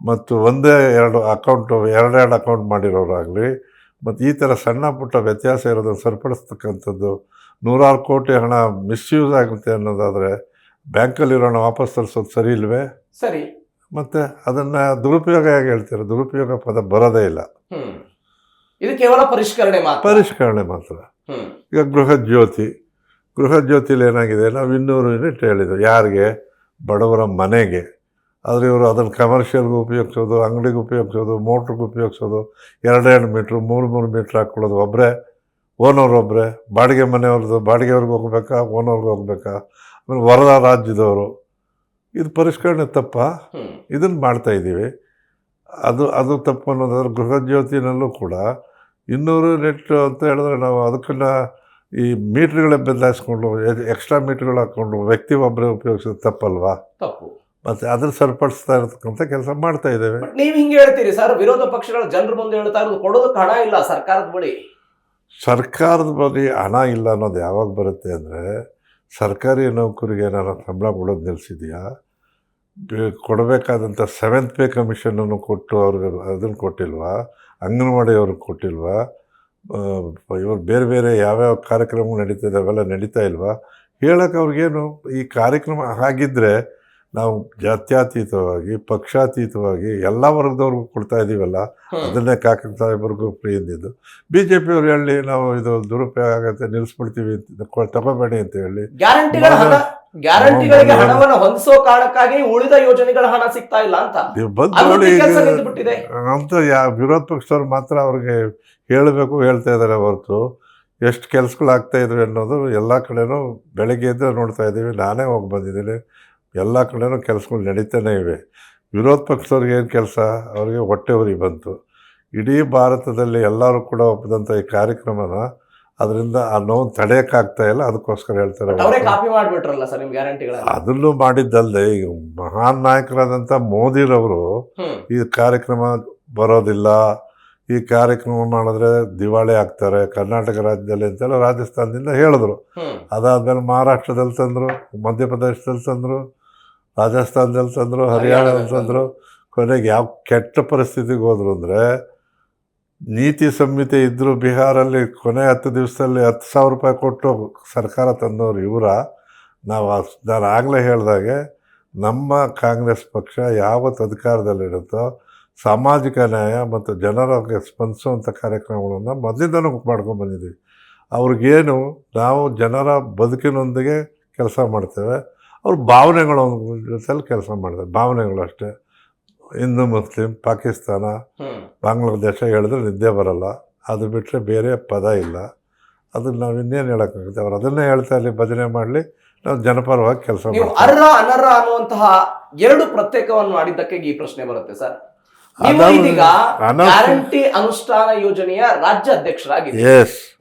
ಮತ್ತು ಒಂದೇ ಎರಡು ಅಕೌಂಟ್ ಮಾಡಿರೋರಾಗಲಿ ಮತ್ತು ಈ ಥರ ಸಣ್ಣ ಪುಟ್ಟ ವ್ಯತ್ಯಾಸ ಇರೋದನ್ನು ಸರಿಪಡಿಸ್ತಕ್ಕಂಥದ್ದು, 100 ಕೋಟಿ ಹಣ ಮಿಸ್ಯೂಸ್ ಆಗುತ್ತೆ ಅನ್ನೋದಾದರೆ ಬ್ಯಾಂಕಲ್ಲಿರೋ ಹಣ ವಾಪಸ್ ತರಿಸೋದು ಸರಿ ಇಲ್ವೇ? ಸರಿ. ಮತ್ತು ಅದನ್ನು ದುರುಪಯೋಗ ಹೇಗೆ ಹೇಳ್ತಾರೆ? ದುರುಪಯೋಗ ಪದ ಬರೋದೇ ಇಲ್ಲ. ಇದು ಕೇವಲ ಪರಿಷ್ಕರಣೆ ಮಾತ್ರ. ಈಗ ಗೃಹ ಜ್ಯೋತಿಲಿ ಏನಾಗಿದೆ, ನಾವು 200 ಯೂನಿಟ್ ಹೇಳಿದ್ವಿ. ಯಾರಿಗೆ? ಬಡವರ ಮನೆಗೆ. ಆದರೆ ಇವರು ಅದನ್ನು ಕಮರ್ಷಿಯಲ್ಗೆ ಉಪಯೋಗಿಸೋದು, ಅಂಗಡಿಗೆ ಉಪಯೋಗಿಸೋದು, ಮೋಟ್ರಿಗೆ ಉಪಯೋಗಿಸೋದು, 2 ಮೀಟ್ರ್ 3 ಮೀಟ್ರ್ ಹಾಕ್ಕೊಳ್ಳೋದು. ಓನರ್ ಬಾಡಿಗೆ ಮನೆಯವ್ರದ್ದು ಬಾಡಿಗೆಯವ್ರಿಗೆ ಹೋಗ್ಬೇಕಾ, ಓನರ್ಗೆ ಹೋಗ್ಬೇಕಾ? ಆಮೇಲೆ ಹೊರ ರಾಜ್ಯದವರು. ಇದು ಪರಿಷ್ಕರಣೆ ತಪ್ಪ? ಇದನ್ನು ಮಾಡ್ತಾಯಿದ್ದೀವಿ. ಅದು ತಪ್ಪು ಅನ್ನೋದಾದ್ರೆ ಗೃಹ ಜ್ಯೋತಿನಲ್ಲೂ ಕೂಡ 200 ಯೂನಿಟ್ ಅಂತ ಹೇಳಿದ್ರೆ ನಾವು ಅದಕ್ಕನ್ನು ಈ ಮೀಟ್ರ್ಗಳೇ ಬದಲಾಯಿಸ್ಕೊಂಡು ಎಕ್ಸ್ಟ್ರಾ ಮೀಟ್ರ್ಗಳು ಹಾಕ್ಕೊಂಡು ವ್ಯಕ್ತಿ ಒಬ್ಬರೇ ಉಪಯೋಗಿಸೋದು ತಪ್ಪಲ್ವಾ? ತಪ್ಪು. ಮತ್ತು ಅದನ್ನು ಸರಿಪಡಿಸ್ತಾ ಇರತಕ್ಕಂಥ ಕೆಲಸ ಮಾಡ್ತಾ ಇದ್ದೇವೆ. ನೀವು ಹಿಂಗೆ ಹೇಳ್ತೀರಿ ಸರ್, ವಿರೋಧ ಪಕ್ಷಗಳ ಜನರ ಮುಂದೆ ಹೇಳ್ತಾ ಇರೋದು ಕೊಡೋದಕ್ಕೆ ಹಣ ಇಲ್ಲ ಸರ್ಕಾರದ ಬಳಿ ಹಣ ಇಲ್ಲ ಅನ್ನೋದು ಯಾವಾಗ ಬರುತ್ತೆ ಅಂದರೆ, ಸರ್ಕಾರಿ ನೌಕರಿಗೆ ಏನಾರು ಸಂಬಳ ಕೊಡೋದು ನಿಲ್ಲಿಸಿದೆಯಾ? ಕೊಡಬೇಕಾದಂಥ 7th ಪೇ ಕಮಿಷನನ್ನು ಕೊಟ್ಟು ಅವ್ರಿಗೆ ಅದನ್ನು ಕೊಟ್ಟಿಲ್ವಾ? ಅಂಗನವಾಡಿಯವ್ರಿಗೆ ಕೊಟ್ಟಿಲ್ವಾ? ಇವರು ಬೇರೆ ಯಾವ್ಯಾವ ಕಾರ್ಯಕ್ರಮ ನಡೀತದೆ ಅವೆಲ್ಲ ನಡೀತಾ ಇಲ್ವಾ? ಹೇಳೋಕೆ ಅವ್ರಿಗೇನು? ಈ ಕಾರ್ಯಕ್ರಮ ಆಗಿದ್ದರೆ ನಾವು ಜಾತ್ಯತೀತವಾಗಿ ಪಕ್ಷಾತೀತವಾಗಿ ಎಲ್ಲ ವರ್ಗದವ್ರಿಗೂ ಕೊಡ್ತಾ ಇದ್ದೀವಲ್ಲ, ಅದನ್ನೇ ಕಾಕಾ ಸಾಹೇಬ್ರಿಗೂ ಫ್ರೀ ಇದ್ದಿದ್ದು. BJP ಅವ್ರು ಹೇಳಿ ನಾವು ಇದು ದುರುಪಯೋಗ ಆಗುತ್ತೆ ನಿಲ್ಲಿಸ್ಬಿಡ್ತೀವಿ ತಗೋಬೇಡಿ ಅಂತ ಹೇಳಿ ಗ್ಯಾರಂಟಿಗಳಿಗೆ ಹಣವನ್ನು ಹೊಂದಿಸೋ ಕಾರಣಕ್ಕಾಗಿ ಉಳಿದ ಯೋಜನೆಗಳ ಹಣ ಸಿಗ್ತಾ ಇಲ್ಲ ಅಂತ ವಿರೋಧ ಪಕ್ಷದವ್ರು ಮಾತ್ರ ಅವ್ರಿಗೆ ಹೇಳಬೇಕು, ಹೇಳ್ತಾ ಇದ್ದಾರೆ ಹೊರತು ಎಷ್ಟು ಕೆಲಸಗಳಾಗ್ತಾ ಇದ್ವಿ ಅನ್ನೋದು ಎಲ್ಲ ಕಡೆನೂ ಬೆಳಗ್ಗೆ ಎದ್ದು ನೋಡ್ತಾ ಇದ್ದೀವಿ. ನಾನೇ ಹೋಗಿ ಬಂದಿದ್ದೀನಿ, ಎಲ್ಲ ಕಡೆನೂ ಕೆಲಸಗಳು ನಡೀತಾನೆ ಇವೆ. ವಿರೋಧ ಪಕ್ಷದವ್ರಿಗೆ ಏನು ಕೆಲಸ? ಅವ್ರಿಗೆ ಹೊಟ್ಟೆ ಉರಿ ಬಂತು. ಇಡೀ ಭಾರತದಲ್ಲಿ ಎಲ್ಲರೂ ಕೂಡ ಒಪ್ಪಿದಂಥ ಈ ಕಾರ್ಯಕ್ರಮನ ಅದರಿಂದ ಆ ನೋವು ತಡೆಯೋಕ್ಕಾಗ್ತಾ ಇಲ್ಲ, ಅದಕ್ಕೋಸ್ಕರ ಹೇಳ್ತಾರೆ. ಅದನ್ನು ಮಾಡಿದ್ದಲ್ಲದೆ ಈಗ ಮಹಾನ್ ನಾಯಕರಾದಂಥ ಮೋದಿರವರು ಈ ಕಾರ್ಯಕ್ರಮ ಬರೋದಿಲ್ಲ, ಈ ಕಾರ್ಯಕ್ರಮ ಮಾಡಿದ್ರೆ ದಿವಾಳಿ ಆಗ್ತಾರೆ ಕರ್ನಾಟಕ ರಾಜ್ಯದಲ್ಲಿ ಅಂತೆಲ್ಲ ರಾಜಸ್ಥಾನದಿಂದ ಹೇಳಿದ್ರು. ಅದಾದಮೇಲೆ ಮಹಾರಾಷ್ಟ್ರದಲ್ಲಿ ತಂದರು, ಮಧ್ಯಪ್ರದೇಶದಲ್ಲಿ ತಂದರು, ರಾಜಸ್ಥಾನದಲ್ಲಿ ತಂದರು, ಹರಿಯಾಣದಲ್ಲಿ ತಂದರು. ಕೊನೆಗೆ ಯಾವ ಕೆಟ್ಟ ಪರಿಸ್ಥಿತಿಗೆ ಹೋದ್ರು ಅಂದರೆ, ನೀತಿ ಸಂಹಿತೆ ಇದ್ದರೂ ಬಿಹಾರಲ್ಲಿ ಕೊನೆ 10 ದಿವಸದಲ್ಲಿ 10,000 ರೂಪಾಯಿ ಕೊಟ್ಟು ಸರ್ಕಾರ ತಂದವರು ಇವರ. ನಾನು ಆಗಲೇ ಹೇಳಿದಾಗೆ ನಮ್ಮ ಕಾಂಗ್ರೆಸ್ ಪಕ್ಷ ಯಾವತ್ತು ಅಧಿಕಾರದಲ್ಲಿರುತ್ತೋ ಸಾಮಾಜಿಕ ನ್ಯಾಯ ಮತ್ತು ಜನರಿಗೆ ಸ್ಪಂದಿಸುವಂಥ ಕಾರ್ಯಕ್ರಮಗಳನ್ನು ಮೊದಲಿಂದನೂ ಮಾಡ್ಕೊಂಡ್ಬಂದಿದ್ದೀವಿ. ಅವ್ರಿಗೇನು ನಾವು ಜನರ ಬದುಕಿನೊಂದಿಗೆ ಕೆಲಸ ಮಾಡ್ತೇವೆ, ಅವ್ರ ಭಾವನೆಗಳ ಜೊತೆಲಿ ಕೆಲಸ ಮಾಡ್ತಾರೆ. ಭಾವನೆಗಳು ಅಷ್ಟೇ. ಹಿಂದೂ ಮುಸ್ಲಿಂ ಪಾಕಿಸ್ತಾನ ಬಾಂಗ್ಲಾದೇಶ ಹೇಳಿದ್ರೆ ನಿದ್ದೆ ಬರಲ್ಲ, ಅದು ಬಿಟ್ಟರೆ ಬೇರೆ ಪದ ಇಲ್ಲ. ಅದನ್ನು ನಾವು ಇನ್ನೇನು ಹೇಳೋಕ್ಕಾಗುತ್ತೆ? ಅವ್ರು ಅದನ್ನೇ ಹೇಳ್ತಾ ಇಲ್ಲಿ ಭಜನೆ ಮಾಡಲಿ, ನಾವು ಜನಪರವಾಗಿ ಕೆಲಸ ಮಾಡ್ತೀವಿ. ಅರ್ಹ ಅನರ್ಹ ಅನ್ನುವಂತಹ 2 ಪ್ರತ್ಯೇಕವನ್ನು ಮಾಡಿದ್ದಕ್ಕೆ ಈ ಪ್ರಶ್ನೆ ಬರುತ್ತೆ ಸರ್. ಗ್ಯಾರಂಟಿ ಅನುಷ್ಠಾನ ಯೋಜನೆಯ ರಾಜ್ಯ ಅಧ್ಯಕ್ಷರಾಗಿದೆ,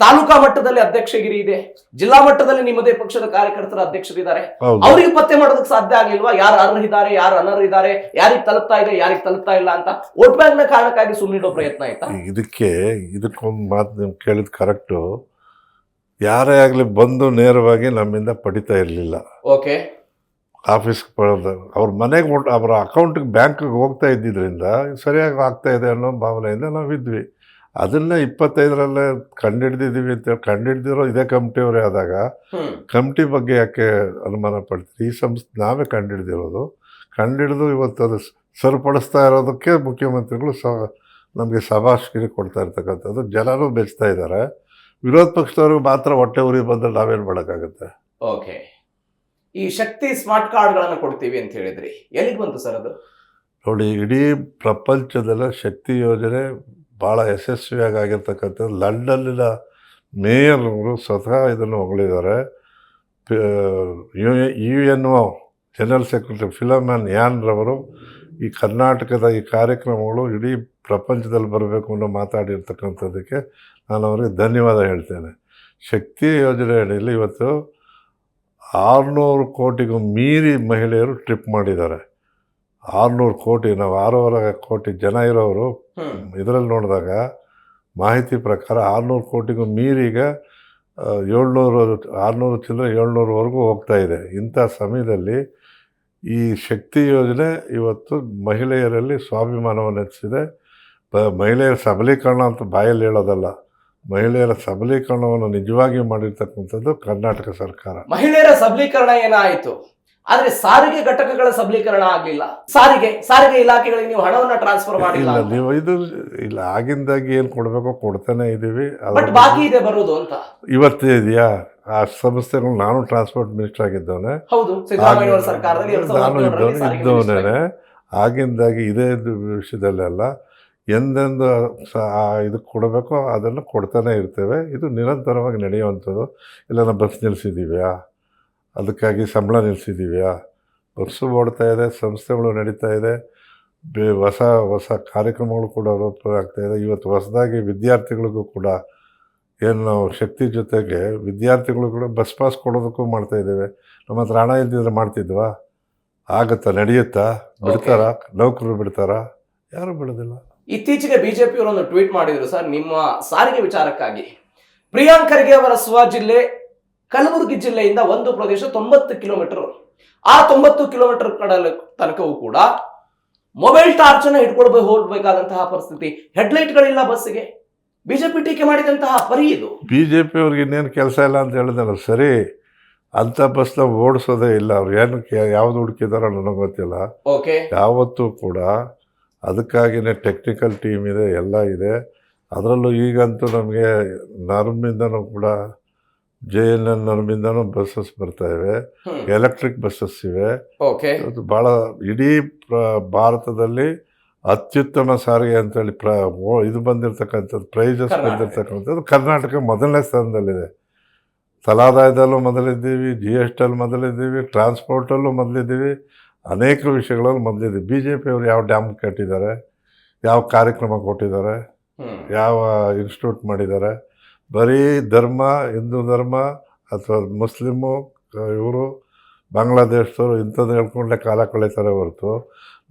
ತಾಲೂಕಾ ಮಟ್ಟದಲ್ಲಿ ಅಧ್ಯಕ್ಷಗಿರಿ ಇದೆ, ಜಿಲ್ಲಾ ಮಟ್ಟದಲ್ಲಿ ನಿಮ್ಮದೇ ಪಕ್ಷದ ಕಾರ್ಯಕರ್ತರ ಅಧ್ಯಕ್ಷರಿದ್ದಾರೆ. ಅವ್ರಿಗೆ ಪತ್ತೆ ಮಾಡೋದಕ್ಕೆ ಸಾಧ್ಯ ಆಗ್ಲಿಲ್ವಾ? ಯಾರು ಅರ್ಹರಿದ್ದಾರೆ, ಯಾರು ಅನರ್ಹರಿದ್ದಾರೆ, ಯಾರಿಗೆ ತಲುಪ್ತಾ ಇದೆ, ಯಾರಿಗೆ ತಲುಪ್ತಾ ಇಲ್ಲ ಅಂತ ವೋಟ್ ಬ್ಯಾಂಕ್ ನ ಕಾರಣಕ್ಕಾಗಿ ಸುಮ್ಮನಿಡೋ ಪ್ರಯತ್ನ ಆಯ್ತಾ? ಇದಕ್ಕೊಂದು ಮಾತು ನೀವು ಕೇಳಿದ್ ಕರೆಕ್ಟು. ಯಾರೇ ಆಗಲಿ ಬಂದು ನೇರವಾಗಿ ನಮ್ಮಿಂದ ಪಡಿತಾ ಇರಲಿಲ್ಲ. ಓಕೆ, ಆಫೀಸ್ಗೆ ಬರೋದು, ಅವ್ರ ಮನೆಗೆ ಅವರ ಅಕೌಂಟಿಗೆ ಬ್ಯಾಂಕಿಗೆ ಹೋಗ್ತಾ ಇದ್ದಿದ್ದರಿಂದ ಸರಿಯಾಗಿ ಆಗ್ತಾ ಇದೆ ಅನ್ನೋ ಭಾವನೆಯಿಂದ ನಾವಿದ್ವಿ. ಅದನ್ನೇ 25ರಲ್ಲೇ ಕಂಡುಹಿಡ್ದಿದ್ದೀವಿ ಅಂತ ಕಂಡುಹಿಡ್ದಿರೋ ಇದೇ ಕಮಿಟಿಯವರೇ ಆದಾಗ ಕಮಿಟಿ ಬಗ್ಗೆ ಯಾಕೆ ಅನುಮಾನ ಪಡ್ತೀರಿ? ಈ ಸಂಸ್ಥೆ ನಾವೇ ಕಂಡುಹಿಡಿದು ಇವತ್ತು ಅದು ಸರಿಪಡಿಸ್ತಾ ಇರೋದಕ್ಕೆ ಮುಖ್ಯಮಂತ್ರಿಗಳು ನಮಗೆ ಶಬಾಷ್ಗಿರಿ ಕೊಡ್ತಾ ಇರ್ತಕ್ಕಂಥದ್ದು. ಜನರು ಬೆಚ್ತಾ ಇದ್ದಾರೆ. ವಿರೋಧ ಪಕ್ಷದವ್ರಿಗೆ ಮಾತ್ರ ಹೊಟ್ಟೆ ಉರಿ ಬಂದರೆ ನಾವೇನು ಮಾಡೋಕ್ಕಾಗುತ್ತೆ? ಓಕೆ, ಈ ಶಕ್ತಿ ಸ್ಮಾರ್ಟ್ ಕಾರ್ಡ್ಗಳನ್ನು ಕೊಡ್ತೀವಿ ಅಂತ ಹೇಳಿದ್ರಿ, ಎಲ್ಲಿಗೆ ಬಂತು ಸರ್ ಅದು? ನೋಡಿ, ಇಡೀ ಪ್ರಪಂಚದಲ್ಲ ಶಕ್ತಿ ಯೋಜನೆ ಭಾಳ ಯಶಸ್ವಿಯಾಗಿ ಆಗಿರ್ತಕ್ಕಂಥದ್ದು. ಲಂಡನ್ನಿನ ಮೇಯರ್ನವರು ಸ್ವತಃ ಇದನ್ನು ಹೊಗಳಿದ್ದಾರೆ. U N O general secretary Philemon ಯಾನ್ರವರು ಈ ಕರ್ನಾಟಕದ ಈ ಕಾರ್ಯಕ್ರಮಗಳು ಇಡೀ ಪ್ರಪಂಚದಲ್ಲಿ ಬರಬೇಕು ಅನ್ನೋ ಮಾತಾಡಿರ್ತಕ್ಕಂಥದ್ದಕ್ಕೆ ನಾನು ಅವರಿಗೆ ಧನ್ಯವಾದ ಹೇಳ್ತೇನೆ. ಶಕ್ತಿ ಯೋಜನೆ ಅಡಿಯಲ್ಲಿ ಇವತ್ತು 600 ಕೋಟಿಗೂ ಮೀರಿ ಮಹಿಳೆಯರು ಟ್ರಿಪ್ ಮಾಡಿದ್ದಾರೆ. 600 ಕೋಟಿ, ನಾವು 6.5 ಕೋಟಿ ಜನ ಇರೋರು ಇದರಲ್ಲಿ ನೋಡಿದಾಗ ಮಾಹಿತಿ ಪ್ರಕಾರ 600 ಕೋಟಿಗೂ ಮೀರಿ ಈಗ 600 ಚಿಲ್ಲರೆ 700ವರೆಗೂ ಹೋಗ್ತಾ ಇದೆ. ಇಂಥ ಸಮಯದಲ್ಲಿ ಈ ಶಕ್ತಿ ಯೋಜನೆ ಇವತ್ತು ಮಹಿಳೆಯರಲ್ಲಿ ಸ್ವಾಭಿಮಾನವನ್ನು ಹೆಚ್ಚಿಸಿದೆ. ಮಹಿಳೆಯರ ಸಬಲೀಕರಣ ಅಂತ ಬಾಯಲ್ಲಿ ಹೇಳೋದಲ್ಲ, ಮಹಿಳೆಯರ ಸಬಲೀಕರಣವನ್ನು ನಿಜವಾಗಿಯೂ ಮಾಡಿರ್ತಕ್ಕಂಥದ್ದು ಕರ್ನಾಟಕ ಸರ್ಕಾರ. ಮಹಿಳೆಯರ ಸಬಲೀಕರಣ ಏನಾಯಿತು, ಆದ್ರೆ ಸಾರಿಗೆ ಘಟಕಗಳ ಸಬಲೀಕರಣ ಆಗಲಿಲ್ಲ. ಸಾರಿಗೆ ಇಲಾಖೆಗಳಿಗೆ ನೀವು ಹಣವನ್ನು ಟ್ರಾನ್ಸ್ಫರ್ ಮಾಡಿಲ್ಲ. ನೀವು ಇಲ್ಲ ಆಗಿಂದಾಗಿ ಏನು ಕೊಡಬೇಕೋ ಕೊಡ್ತಾನೆ ಇದ್ದೀವಿ. ಬಟ್ ಬಾಕಿ ಇದೆ ಬರೋದು ಅಂತ ಇವತ್ತೇ ಇದೆಯಾ ಆ ಸಂಸ್ಥೆಗಳು? ನಾನು ಟ್ರಾನ್ಸ್ಪೋರ್ಟ್ ಮಿನಿಸ್ಟರ್ ಆಗಿದ್ದವನೇ, ನಾನು ಇದ್ದವನೇ. ಆಗಿಂದಾಗಿ ಇದೇ ವಿಷಯದಲ್ಲೆಲ್ಲ ಎಂದೆಂದು ಇದಕ್ಕೆ ಕೊಡಬೇಕೋ ಅದನ್ನು ಕೊಡ್ತಾನೆ ಇರ್ತೇವೆ. ಇದು ನಿರಂತರವಾಗಿ ನಡೆಯುವಂಥದ್ದು. ಇಲ್ಲ ನಾವು ಬಸ್ ನಿಲ್ಲಿಸಿದ್ದೀವ್ಯಾ, ಅದಕ್ಕಾಗಿ ಸಂಬಳ ನಿಲ್ಲಿಸಿದ್ದೀವ್ಯಾ? ಬಸ್ಸು ಓಡ್ತಾ ಇದೆ, ಸಂಸ್ಥೆಗಳು ನಡೀತಾ ಇದೆ, ಹೊಸ ಕಾರ್ಯಕ್ರಮಗಳು ಕೂಡ ರೂಪ ಆಗ್ತಾಯಿದೆ. ಇವತ್ತು ಹೊಸದಾಗಿ ವಿದ್ಯಾರ್ಥಿಗಳಿಗೂ ಕೂಡ ಏನು ನಾವು ಶಕ್ತಿ ಜೊತೆಗೆ ವಿದ್ಯಾರ್ಥಿಗಳು ಕೂಡ ಬಸ್ ಪಾಸ್ ಕೊಡೋದಕ್ಕೂ ಮಾಡ್ತಾಯಿದ್ದೇವೆ. ನಮ್ಮ ಹತ್ರ ಹಣ ಇಲ್ದಿದ್ರೆ ಮಾಡ್ತಿದ್ವಾ? ಆಗುತ್ತಾ? ನಡೆಯುತ್ತಾ? ಬಿಡ್ತಾರಾ? ನೌಕರರು ಬಿಡ್ತಾರಾ? ಯಾರು ಬಿಡೋದಿಲ್ಲ. ಇತ್ತೀಚೆಗೆ ಬಿಜೆಪಿಯವರು ಒಂದು ಟ್ವೀಟ್ ಮಾಡಿದ್ರು ಸರ್, ನಿಮ್ಮ ಸಾರಿಗೆ ವಿಚಾರಕ್ಕಾಗಿ. ಪ್ರಿಯಾಂಕ್ ಖರ್ಗೆ ಅವರ ಸ್ವಜಿಲ್ಲೆ ಕಲಬುರಗಿ ಜಿಲ್ಲೆಯಿಂದ ಒಂದು ಪ್ರದೇಶ 90 ಕಿಲೋಮೀಟರ್. ಆ 90 ಕಿಲೋಮೀಟರ್ ತನಕವೂ ಕೂಡ ಮೊಬೈಲ್ ಟಾರ್ಚ್ ಅನ್ನು ಇಟ್ಕೊಳ್ಬೇಕು ಹೋಗ್ಬೇಕಾದಂತಹ ಪರಿಸ್ಥಿತಿ. ಹೆಡ್ಲೈಟ್ಗಳಿಲ್ಲ ಬಸ್ಸಿಗೆ. ಬಿಜೆಪಿ ಟೀಕೆ ಮಾಡಿದಂತಹ ಪರಿ ಇದು. ಬಿಜೆಪಿ ಅವ್ರಿಗೆ ಇನ್ನೇನು ಕೆಲಸ ಇಲ್ಲ ಅಂತ ಹೇಳಿದಲ್ಲ. ಸರಿ, ಅಂಥ ಬಸ್ನ ಓಡಿಸೋದೇ ಇಲ್ಲ. ಅವ್ರು ಏನಕ್ಕೆ ಯಾವ್ದು ಹುಡುಕಿದಾರೋ ನನಗೆ ಗೊತ್ತಿಲ್ಲ. ಓಕೆ, ಯಾವತ್ತೂ ಕೂಡ ಅದಕ್ಕಾಗಿಯೇ ಟೆಕ್ನಿಕಲ್ ಟೀಮ್ ಇದೆ, ಎಲ್ಲ ಇದೆ. ಅದರಲ್ಲೂ ಈಗಂತೂ ನಮಗೆ ನರ್ಮಿಂದನೂ ಕೂಡ JNN ನರ್ಮಿಂದನೂ ಬಸ್ಸಸ್ ಬರ್ತಾಯಿವೆ, ಎಲೆಕ್ಟ್ರಿಕ್ ಬಸ್ಸಸ್ ಇವೆ. ಅದು ಭಾಳ ಇಡೀ ಭಾರತದಲ್ಲಿ ಅತ್ಯುತ್ತಮ ಸಾರಿಗೆ ಅಂತೇಳಿ ಇದು ಬಂದಿರತಕ್ಕಂಥದ್ದು, ಪ್ರೈಸಸ್ ಬಂದಿರತಕ್ಕಂಥದ್ದು ಕರ್ನಾಟಕ ಮೊದಲನೇ ಸ್ಥಾನದಲ್ಲಿದೆ. ತಲಾದಾಯದಲ್ಲೂ ಮೊದಲಿದ್ದೀವಿ, GST ಮೊದಲಿದ್ದೀವಿ, ಟ್ರಾನ್ಸ್ಪೋರ್ಟಲ್ಲೂ ಮೊದಲಿದ್ದೀವಿ, ಅನೇಕ ವಿಷಯಗಳಲ್ಲಿ ಮೊದಲಿದ್ದೀವಿ. BJP ಅವರು ಯಾವ ಡ್ಯಾಮ್ ಕಟ್ಟಿದ್ದಾರೆ, ಯಾವ ಕಾರ್ಯಕ್ರಮ ಕೊಟ್ಟಿದ್ದಾರೆ, ಯಾವ ಇನ್ಸ್ಟಿಟ್ಯೂಟ್ ಮಾಡಿದ್ದಾರೆ? ಬರೀ ಧರ್ಮ, ಹಿಂದೂ ಧರ್ಮ ಅಥವಾ ಮುಸ್ಲಿಮು, ಇವರು ಬಾಂಗ್ಲಾದೇಶದವರು ಇಂಥದ್ದು ಹೇಳ್ಕೊಂಡೇ ಕಾಲ ಕಳೀತಾರೆ ಹೊರತು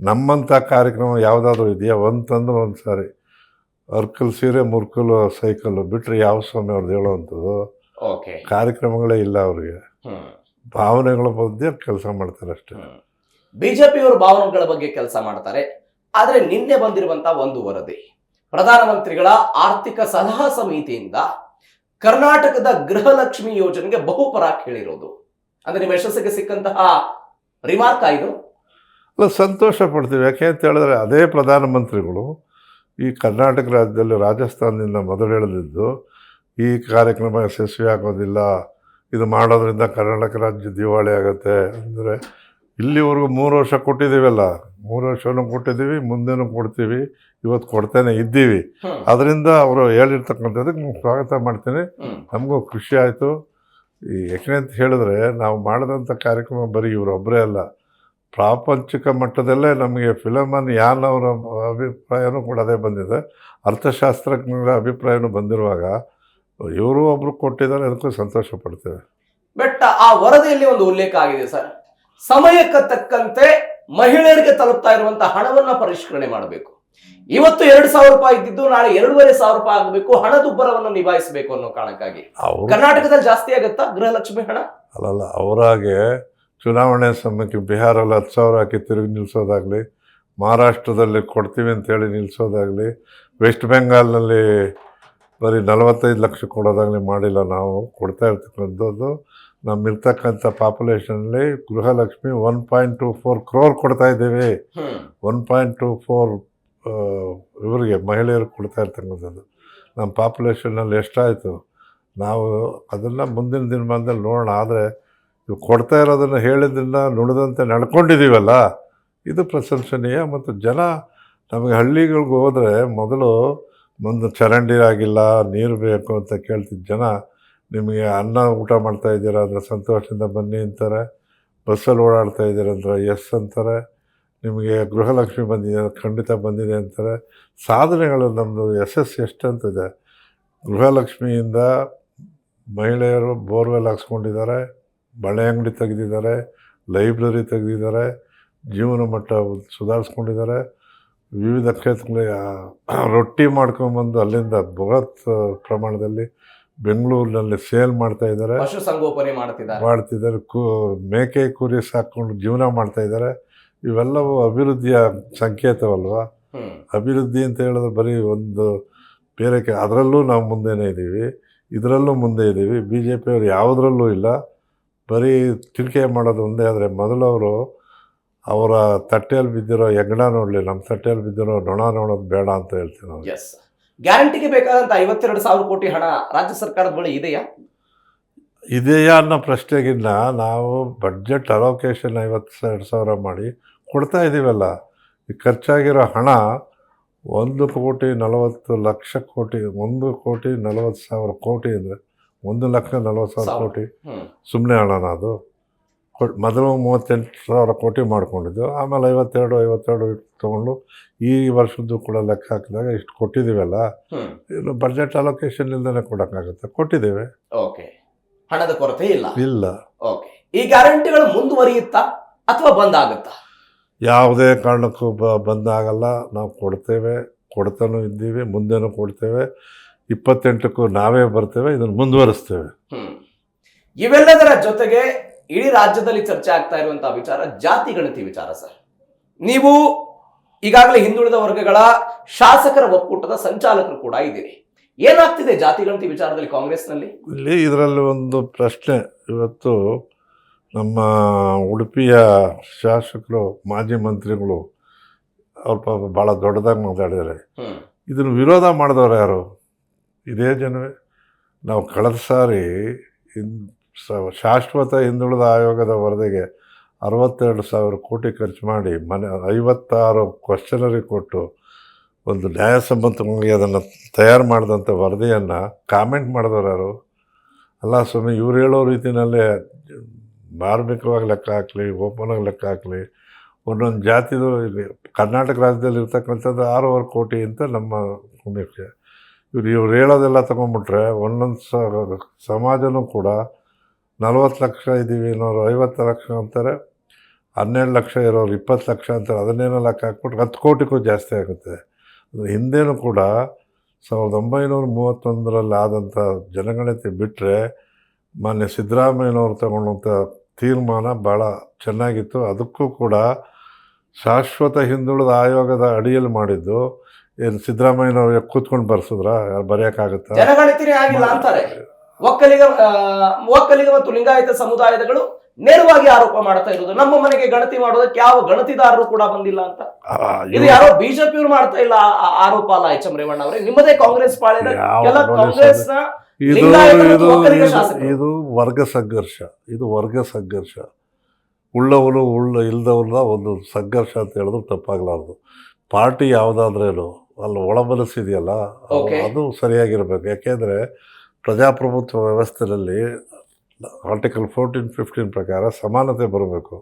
ನಮ್ಮಂಥ ಕಾರ್ಯಕ್ರಮ ಯಾವುದಾದ್ರೂ ಇದೆಯಾ? ಒಂದಂದ್ರೆ ಒಂದು ಸಾರಿ ಅರ್ಕಲ್ ಸೀರೆ ಮುರ್ಕಲು ಸೈಕಲ್ಲು ಬಿಟ್ಟರೆ ಯಾವ ಸ್ವಾಮಿ ಅವ್ರದ್ದು ಹೇಳೋವಂಥದ್ದು ಕಾರ್ಯಕ್ರಮಗಳೇ ಇಲ್ಲ. ಅವ್ರಿಗೆ ಭಾವನೆಗಳ ಬಗ್ಗೆ ಕೆಲಸ ಮಾಡ್ತಾರೆ ಅಷ್ಟೇ. ಬಿಜೆಪಿಯವರು ಭಾವನೆಗಳ ಬಗ್ಗೆ ಕೆಲಸ ಮಾಡ್ತಾರೆ. ಆದರೆ ನಿನ್ನೆ ಬಂದಿರುವಂತಹ ಒಂದು ವರದಿ, ಪ್ರಧಾನಮಂತ್ರಿಗಳ ಆರ್ಥಿಕ ಸಲಹಾ ಸಮಿತಿಯಿಂದ ಕರ್ನಾಟಕದ ಗೃಹಲಕ್ಷ್ಮಿ ಯೋಜನೆಗೆ ಬಹುಪರಾಕ್ ಹೇಳಿರೋದು. ಅಂದ್ರೆ ನಿಮ್ಮ ಯಶಸ್ಸಿಗೆ ಸಿಕ್ಕಂತಹ ರಿಮಾರ್ಕ್ ಇದು. ಅಲ್ಲ, ಸಂತೋಷ ಪಡ್ತೀವಿ. ಯಾಕೆ ಅಂತ ಹೇಳಿದ್ರೆ ಅದೇ ಪ್ರಧಾನಮಂತ್ರಿಗಳು ಈ ಕರ್ನಾಟಕ ರಾಜ್ಯದಲ್ಲಿ ರಾಜಸ್ಥಾನದಿಂದ ಮೊದಲು ಹೇಳಿದ್ದು ಈ ಕಾರ್ಯಕ್ರಮ ಯಶಸ್ವಿ ಆಗೋದಿಲ್ಲ, ಇದು ಮಾಡೋದ್ರಿಂದ ಕರ್ನಾಟಕ ರಾಜ್ಯ ದಿವಾಳಿ ಆಗುತ್ತೆ. ಅಂದರೆ ಇಲ್ಲಿವರೆಗೂ 3 ವರ್ಷ ಕೊಟ್ಟಿದ್ದೀವಲ್ಲ, 3 ವರ್ಷನೂ ಕೊಟ್ಟಿದ್ದೀವಿ, ಮುಂದೆನೂ ಕೊಡ್ತೀವಿ, ಇವತ್ತು ಕೊಡ್ತಾನೆ ಇದ್ದೀವಿ. ಅದರಿಂದ ಅವರು ಹೇಳಿರ್ತಕ್ಕಂಥದ್ದಕ್ಕೆ ನಾನು ಸ್ವಾಗತ ಮಾಡ್ತೀನಿ. ನಮಗೂ ಖುಷಿ ಆಯಿತು. ಯಾಕೆ ಅಂತ ಹೇಳಿದ್ರೆ ನಾವು ಮಾಡಿದಂಥ ಕಾರ್ಯಕ್ರಮ ಬರೀ ಇವರೊಬ್ಬರೇ ಅಲ್ಲ, ಪ್ರಾಪಂಚಿಕ ಮಟ್ಟದಲ್ಲೇ ನಮಗೆ ಫಿಲಮನ್ ಯಾನ್ ಅವರ ಅಭಿಪ್ರಾಯನೂ ಕೂಡ ಅದೇ ಬಂದಿದೆ, ಅರ್ಥಶಾಸ್ತ್ರಜ್ಞರ ಅಭಿಪ್ರಾಯನೂ ಬಂದಿರುವಾಗ ಇವರು ಒಬ್ಬರು ಕೊಟ್ಟಿದ್ದಾರೆ, ಅದಕ್ಕೂ ಸಂತೋಷ ಪಡ್ತೇವೆ. ಬಟ್ ಆ ವರದಿಯಲ್ಲಿ ಒಂದು ಉಲ್ಲೇಖ ಆಗಿದೆ ಸರ್, ಸಮಯಕ್ಕೆ ತಕ್ಕಂತೆ ಮಹಿಳೆಯರಿಗೆ ತಲುಪ್ತಾ ಇರುವಂತಹ ಹಣವನ್ನ ಪರಿಷ್ಕರಣೆ ಮಾಡಬೇಕು. ಇವತ್ತು 2,000 ರೂಪಾಯಿ ಇದ್ದಿದ್ದು ನಾಳೆ 2,500 ರೂಪಾಯಿ ಆಗಬೇಕು, ಹಣದುಬ್ಬರವನ್ನು ನಿಭಾಯಿಸಬೇಕು ಅನ್ನೋ ಕಾರಣಕ್ಕಾಗಿ. ಕರ್ನಾಟಕದಲ್ಲಿ ಜಾಸ್ತಿ ಆಗತ್ತಾ ಗೃಹಲಕ್ಷ್ಮಿ ಹಣ? ಅಲ್ಲಲ್ಲ, ಅವರಾಗೆ ಚುನಾವಣೆ ಸಮಯಕ್ಕೆ ಬಿಹಾರಲ್ಲಿ 10,000 ಹಾಕಿ ತಿರುಗಿ ನಿಲ್ಲಿಸೋದಾಗಲಿ, ಮಹಾರಾಷ್ಟ್ರದಲ್ಲಿ ಕೊಡ್ತೀವಿ ಅಂತೇಳಿ ನಿಲ್ಲಿಸೋದಾಗಲಿ, ವೆಸ್ಟ್ ಬೆಂಗಾಲ್ನಲ್ಲಿ ಬರೀ 45 ಲಕ್ಷ ಕೊಡೋದಾಗಲಿ ಮಾಡಿಲ್ಲ. ನಾವು ಕೊಡ್ತಾ ಇರ್ತಕ್ಕಂಥದ್ದು ನಮ್ಮಿರ್ತಕ್ಕಂಥ ಪಾಪ್ಯುಲೇಷನಲ್ಲಿ ಗೃಹಲಕ್ಷ್ಮಿ 1.24 crore ಕೊಡ್ತಾ ಇದ್ದೀವಿ. 1.24 ಇವರಿಗೆ ಮಹಿಳೆಯರಿಗೆ ಕೊಡ್ತಾ ಇರ್ತಕ್ಕಂಥದ್ದು. ನಮ್ಮ ಪಾಪ್ಯುಲೇಷನಲ್ಲಿ ಎಷ್ಟಾಯಿತು? ನಾವು ಅದನ್ನು ಮುಂದಿನ ದಿನಮಾನದಲ್ಲಿ ನೋಡೋಣ. ಆದರೆ ಇವು ಕೊಡ್ತಾ ಇರೋದನ್ನು ಹೇಳಿದ್ದನ್ನು ನುಡಿದಂತೆ ನಡ್ಕೊಂಡಿದ್ದೀವಲ್ಲ, ಇದು ಪ್ರಶಂಸನೀಯ. ಮತ್ತು ಜನ ನಮಗೆ ಹಳ್ಳಿಗಳಿಗೆ ಹೋದರೆ ಮೊದಲು ಒಂದು ಚರಂಡಿ ಆಗಿಲ್ಲ, ನೀರು ಬೇಕು ಅಂತ ಕೇಳ್ತಿದ್ದ ಜನ ನಿಮಗೆ ಅನ್ನ ಊಟ ಮಾಡ್ತಾ ಇದ್ದೀರಾ ಅಂದರೆ ಸಂತೋಷದಿಂದ ಬನ್ನಿ ಅಂತಾರೆ. ಬಸ್ಸಲ್ಲಿ ಓಡಾಡ್ತಾ ಇದ್ದೀರ ಅಂದರೆ ಎಸ್ ಅಂತಾರೆ. ನಿಮಗೆ ಗೃಹಲಕ್ಷ್ಮಿ ಬಂದಿದೆ ಖಂಡಿತ ಬಂದಿದೆ ಅಂತಾರೆ. ಸಾಧನೆಗಳು ನಮ್ಮದು ಯಶಸ್ಸು ಎಷ್ಟಂತಿದೆ. ಗೃಹಲಕ್ಷ್ಮಿಯಿಂದ ಮಹಿಳೆಯರು ಬೋರ್ವೆಲ್ ಹಾಕ್ಸ್ಕೊಂಡಿದ್ದಾರೆ, ಬಳೆ ಅಂಗಡಿ ತೆಗೆದಿದ್ದಾರೆ, ಲೈಬ್ರರಿ ತೆಗೆದಿದ್ದಾರೆ, ಜೀವನ ಮಟ್ಟ ಸುಧಾರಿಸ್ಕೊಂಡಿದ್ದಾರೆ. ವಿವಿಧ ಕ್ಷೇತ್ರಗಳಿಗೆ ರೊಟ್ಟಿ ಮಾಡ್ಕೊಂಬಂದು ಅಲ್ಲಿಂದ ಬೃಹತ್ ಪ್ರಮಾಣದಲ್ಲಿ ಬೆಂಗಳೂರಿನಲ್ಲಿ ಸೇಲ್ ಮಾಡ್ತಾ ಇದ್ದಾರೆ, ಪಶುಸಂಗೋಪನೆ ಮಾಡ್ತಿದ್ದಾರೆ. ಮೇಕೆ ಕುರಿ ಸಾಕೊಂಡು ಜೀವನ ಮಾಡ್ತಾ ಇದ್ದಾರೆ. ಇವೆಲ್ಲವೂ ಅಭಿವೃದ್ಧಿಯ ಸಂಕೇತವಲ್ವಾ? ಅಭಿವೃದ್ಧಿ ಅಂತ ಹೇಳಿದ್ರೆ ಬರೀ ಒಂದು ಬೇರೆ ಅದರಲ್ಲೂ ನಾವು ಮುಂದೆನೇ ಇದ್ದೀವಿ, ಇದರಲ್ಲೂ ಮುಂದೆ ಇದ್ದೀವಿ. ಬಿ ಜೆ ಪಿಯವರು ಯಾವುದರಲ್ಲೂ ಇಲ್ಲ, ಬರೀ ತಿಳ್ಕೆ ಮಾಡೋದು ಒಂದೇ. ಆದರೆ ಮೊದಲವರು ಅವರ ತಟ್ಟೆಯಲ್ಲಿ ಬಿದ್ದಿರೋ ಹೆಗ್ಗಣ ನೋಡಲಿ, ನಮ್ಮ ತಟ್ಟೆಯಲ್ಲಿ ಬಿದ್ದಿರೋ ನೊಣ ನೋಡೋದು ಬೇಡ ಅಂತ ಹೇಳ್ತೀವಿ ನಾವು. ಎಸ್, ಗ್ಯಾರಂಟಿಗೆ ಬೇಕಾದಂತ 52,000 ಕೋಟಿ ಹಣ ರಾಜ್ಯ ಸರ್ಕಾರದ ಬಳಿ ಇದೆಯಾ ಅನ್ನೋ ಪ್ರಶ್ನೆಗಿನ್ನ ನಾವು ಬಡ್ಜೆಟ್ ಅಲೋಕೇಶನ್ 52,000 ಮಾಡಿ ಕೊಡ್ತಾ ಇದ್ದೀವಲ್ಲ. ಈ ಖರ್ಚಾಗಿರೋ ಹಣ 1,40,00,000 ಕೋಟಿ, 1,40,00,000 ಕೋಟಿ ಅಂದರೆ 1,40,00,000 ಕೋಟಿ ಸುಮ್ಮನೆ ಹಣನ ಅದು. ಮೊದಲು 38,000 ಕೋಟಿ ಮಾಡ್ಕೊಂಡಿದ್ದು, ಆಮೇಲೆ 52 ತೊಗೊಂಡು ಈ ವರ್ಷದ್ದು ಕೂಡ ಲೆಕ್ಕ ಹಾಕಿದಾಗ ಇಷ್ಟು ಕೊಟ್ಟಿದ್ದೀವಲ್ಲ. ಇನ್ನು ಬಡ್ಜೆಟ್ ಅಲೋಕೇಶನ್ ಇಲ್ದೇ ಕೊಡೋಕ್ಕಾಗುತ್ತೆ, ಕೊಟ್ಟಿದ್ದೇವೆ. ಓಕೆ, ಹಣದ ಕೊರತೆ ಇಲ್ಲ. ಓಕೆ, ಈ ಗ್ಯಾರಂಟಿಗಳು ಮುಂದುವರಿಯುತ್ತಾ ಅಥವಾ ಬಂದಾಗುತ್ತಾ? ಯಾವುದೇ ಕಾರಣಕ್ಕೂ ಬಂದಾಗಲ್ಲ. ನಾವು ಕೊಡ್ತಾನೂ ಇದ್ದೀವಿ, ಮುಂದೆನೂ ಕೊಡ್ತೇವೆ. 28ಕ್ಕೂ ನಾವೇ ಬರ್ತೇವೆ, ಇದನ್ನು ಮುಂದುವರಿಸ್ತೇವೆ. ಇವೆಲ್ಲದರ ಜೊತೆಗೆ ಇಡೀ ರಾಜ್ಯದಲ್ಲಿ ಚರ್ಚೆ ಆಗ್ತಾ ಇರುವಂತಹ ವಿಚಾರ ಜಾತಿ ಗಣತಿ ವಿಚಾರ. ಸರ್, ನೀವು ಈಗಾಗಲೇ ಹಿಂದುಳಿದ ವರ್ಗಗಳ ಶಾಸಕರ ಒಕ್ಕೂಟದ ಸಂಚಾಲಕರು ಕೂಡ ಇದ್ದೀರಿ. ಏನಾಗ್ತಿದೆ ಜಾತಿ ಗಣತಿ ವಿಚಾರದಲ್ಲಿ ಕಾಂಗ್ರೆಸ್ನಲ್ಲಿ? ಇದರಲ್ಲಿ ಒಂದು ಪ್ರಶ್ನೆ. ಇವತ್ತು ನಮ್ಮ ಉಡುಪಿಯ ಶಾಸಕರು, ಮಾಜಿ ಮಂತ್ರಿಗಳು ಅವ್ರ ಪಾಪ ಭಾಳ ದೊಡ್ಡದಾಗಿ ಮಾತಾಡಿದ್ದಾರೆ. ಇದನ್ನು ವಿರೋಧ ಮಾಡಿದವರು ಯಾರು? ಇದೇ ಜನವೇ. ನಾವು ಕಳೆದ ಸಾರಿ ಶಾಶ್ವತ ಹಿಂದುಳಿದ ಆಯೋಗದ ವರದಿಗೆ 62,000 ಕೋಟಿ ಖರ್ಚು ಮಾಡಿ 56 ಕ್ವಶನರಿ ಕೊಟ್ಟು ಒಂದು ನ್ಯಾಯಸಮ್ಮತವಾಗಿ ಅದನ್ನು ತಯಾರು ಮಾಡಿದಂಥ ವರದಿಯನ್ನು ಕಾಮೆಂಟ್ ಮಾಡಿದವರು ಯಾರು? ಅಲ್ಲ ಸ್ವಾಮಿ, ಇವ್ರು ಹೇಳೋ ರೀತಿಯಲ್ಲೇ ಮಾರ್ಮಿಕವಾಗಿ ಲೆಕ್ಕ ಹಾಕಲಿ, ಓಪನಾಗಿ ಲೆಕ್ಕ ಹಾಕಲಿ, ಒಂದೊಂದು ಜಾತಿದು ಕರ್ನಾಟಕ ರಾಜ್ಯದಲ್ಲಿ ಇರ್ತಕ್ಕಂಥದ್ದು 6,500 ಕೋಟಿ ಅಂತ ನಮ್ಮ ಸಮೀಕ್ಷೆ. ಇವ್ರು ಹೇಳೋದೆಲ್ಲ ತೊಗೊಂಡ್ಬಿಟ್ರೆ ಒಂದೊಂದು ಸಮಾಜನೂ ಕೂಡ 40 ಲಕ್ಷ ಇದ್ದೀವಿ ಅನ್ನೋರು 50 ಲಕ್ಷ ಅಂತಾರೆ, 12 ಲಕ್ಷ ಇರೋರು 20 ಲಕ್ಷ ಅಂತಾರೆ. ಅದನ್ನೇನೋ ಲೆಕ್ಕ ಹಾಕ್ಬಿಟ್ಟು 10 ಕೋಟಿಗೂ ಜಾಸ್ತಿ ಆಗುತ್ತೆ. ಹಿಂದೇನೂ ಕೂಡ 1931 ಆದಂಥ ಜನಗಣತಿ ಬಿಟ್ಟರೆ ಮಾನ್ಯ ಸಿದ್ದರಾಮಯ್ಯನವರು ತಗೊಂಡಂಥ ತೀರ್ಮಾನ ಭಾಳ ಚೆನ್ನಾಗಿತ್ತು. ಅದಕ್ಕೂ ಕೂಡ ಶಾಶ್ವತ ಹಿಂದುಳಿದ ಆಯೋಗದ ಅಡಿಯಲ್ಲಿ ಮಾಡಿದ್ದು. ಏನು ಸಿದ್ದರಾಮಯ್ಯನವ್ರಿಗೆ ಕೂತ್ಕೊಂಡು ಬರ್ಸಿದ್ರ? ಯಾರು ಬರೆಯೋಕ್ಕಾಗುತ್ತಾ? ಜನಗಣತಿನೇ ಆಗಿಲ್ಲ ಅಂತಾರೆ. ಒಕ್ಕಲಿಗ ಮತ್ತು ಲಿಂಗಾಯತ ಸಮುದಾಯದಗಳು ನೇರವಾಗಿ ಆರೋಪ ಮಾಡ್ತಾ ಇರೋದು, ನಮ್ಮ ಮನೆಗೆ ಗಣತಿ ಮಾಡೋದಕ್ಕೆ ಯಾವ ಗಣತಿದಾರರು ಕೂಡ ಬಂದಿಲ್ಲ ಅಂತ. ಇದು ಯಾರೋ ಬಿಜೆಪಿಯವರು ಮಾಡ್ತಾ ಇಲ್ಲ ಆರೋಪ ಅಲ್ಲ ಎಚ್ ಎಂ ರೇವಣ್ಣ ಅವರೇ, ನಿಮ್ಮದೇ ಕಾಂಗ್ರೆಸ್ ಪಾಳ್ಯದ ಕಾಂಗ್ರೆಸ್ನ ಇದು ವರ್ಗ ಸಂಘರ್ಷ. ಇದು ವರ್ಗ ಸಂಘರ್ಷ. ಉಳ್ಳವರು ಇಲ್ಲದವ್ರನ್ನ ಒಂದು ಸಂಘರ್ಷ ಅಂತ ಹೇಳಿದ್ರು ತಪ್ಪಾಗಲಾರ್ದು. ಪಾರ್ಟಿ ಯಾವುದಾದ್ರೇನು ಅಲ್ಲಿ ಒಳಮನಸ್ಸಿದೆಯಲ್ಲ, ಅದು ಸರಿಯಾಗಿರ್ಬೇಕು. ಯಾಕೆಂದರೆ ಪ್ರಜಾಪ್ರಭುತ್ವ ವ್ಯವಸ್ಥೆಯಲ್ಲಿ ಆರ್ಟಿಕಲ್ 14-15 ಪ್ರಕಾರ ಸಮಾನತೆ ಬರಬೇಕು.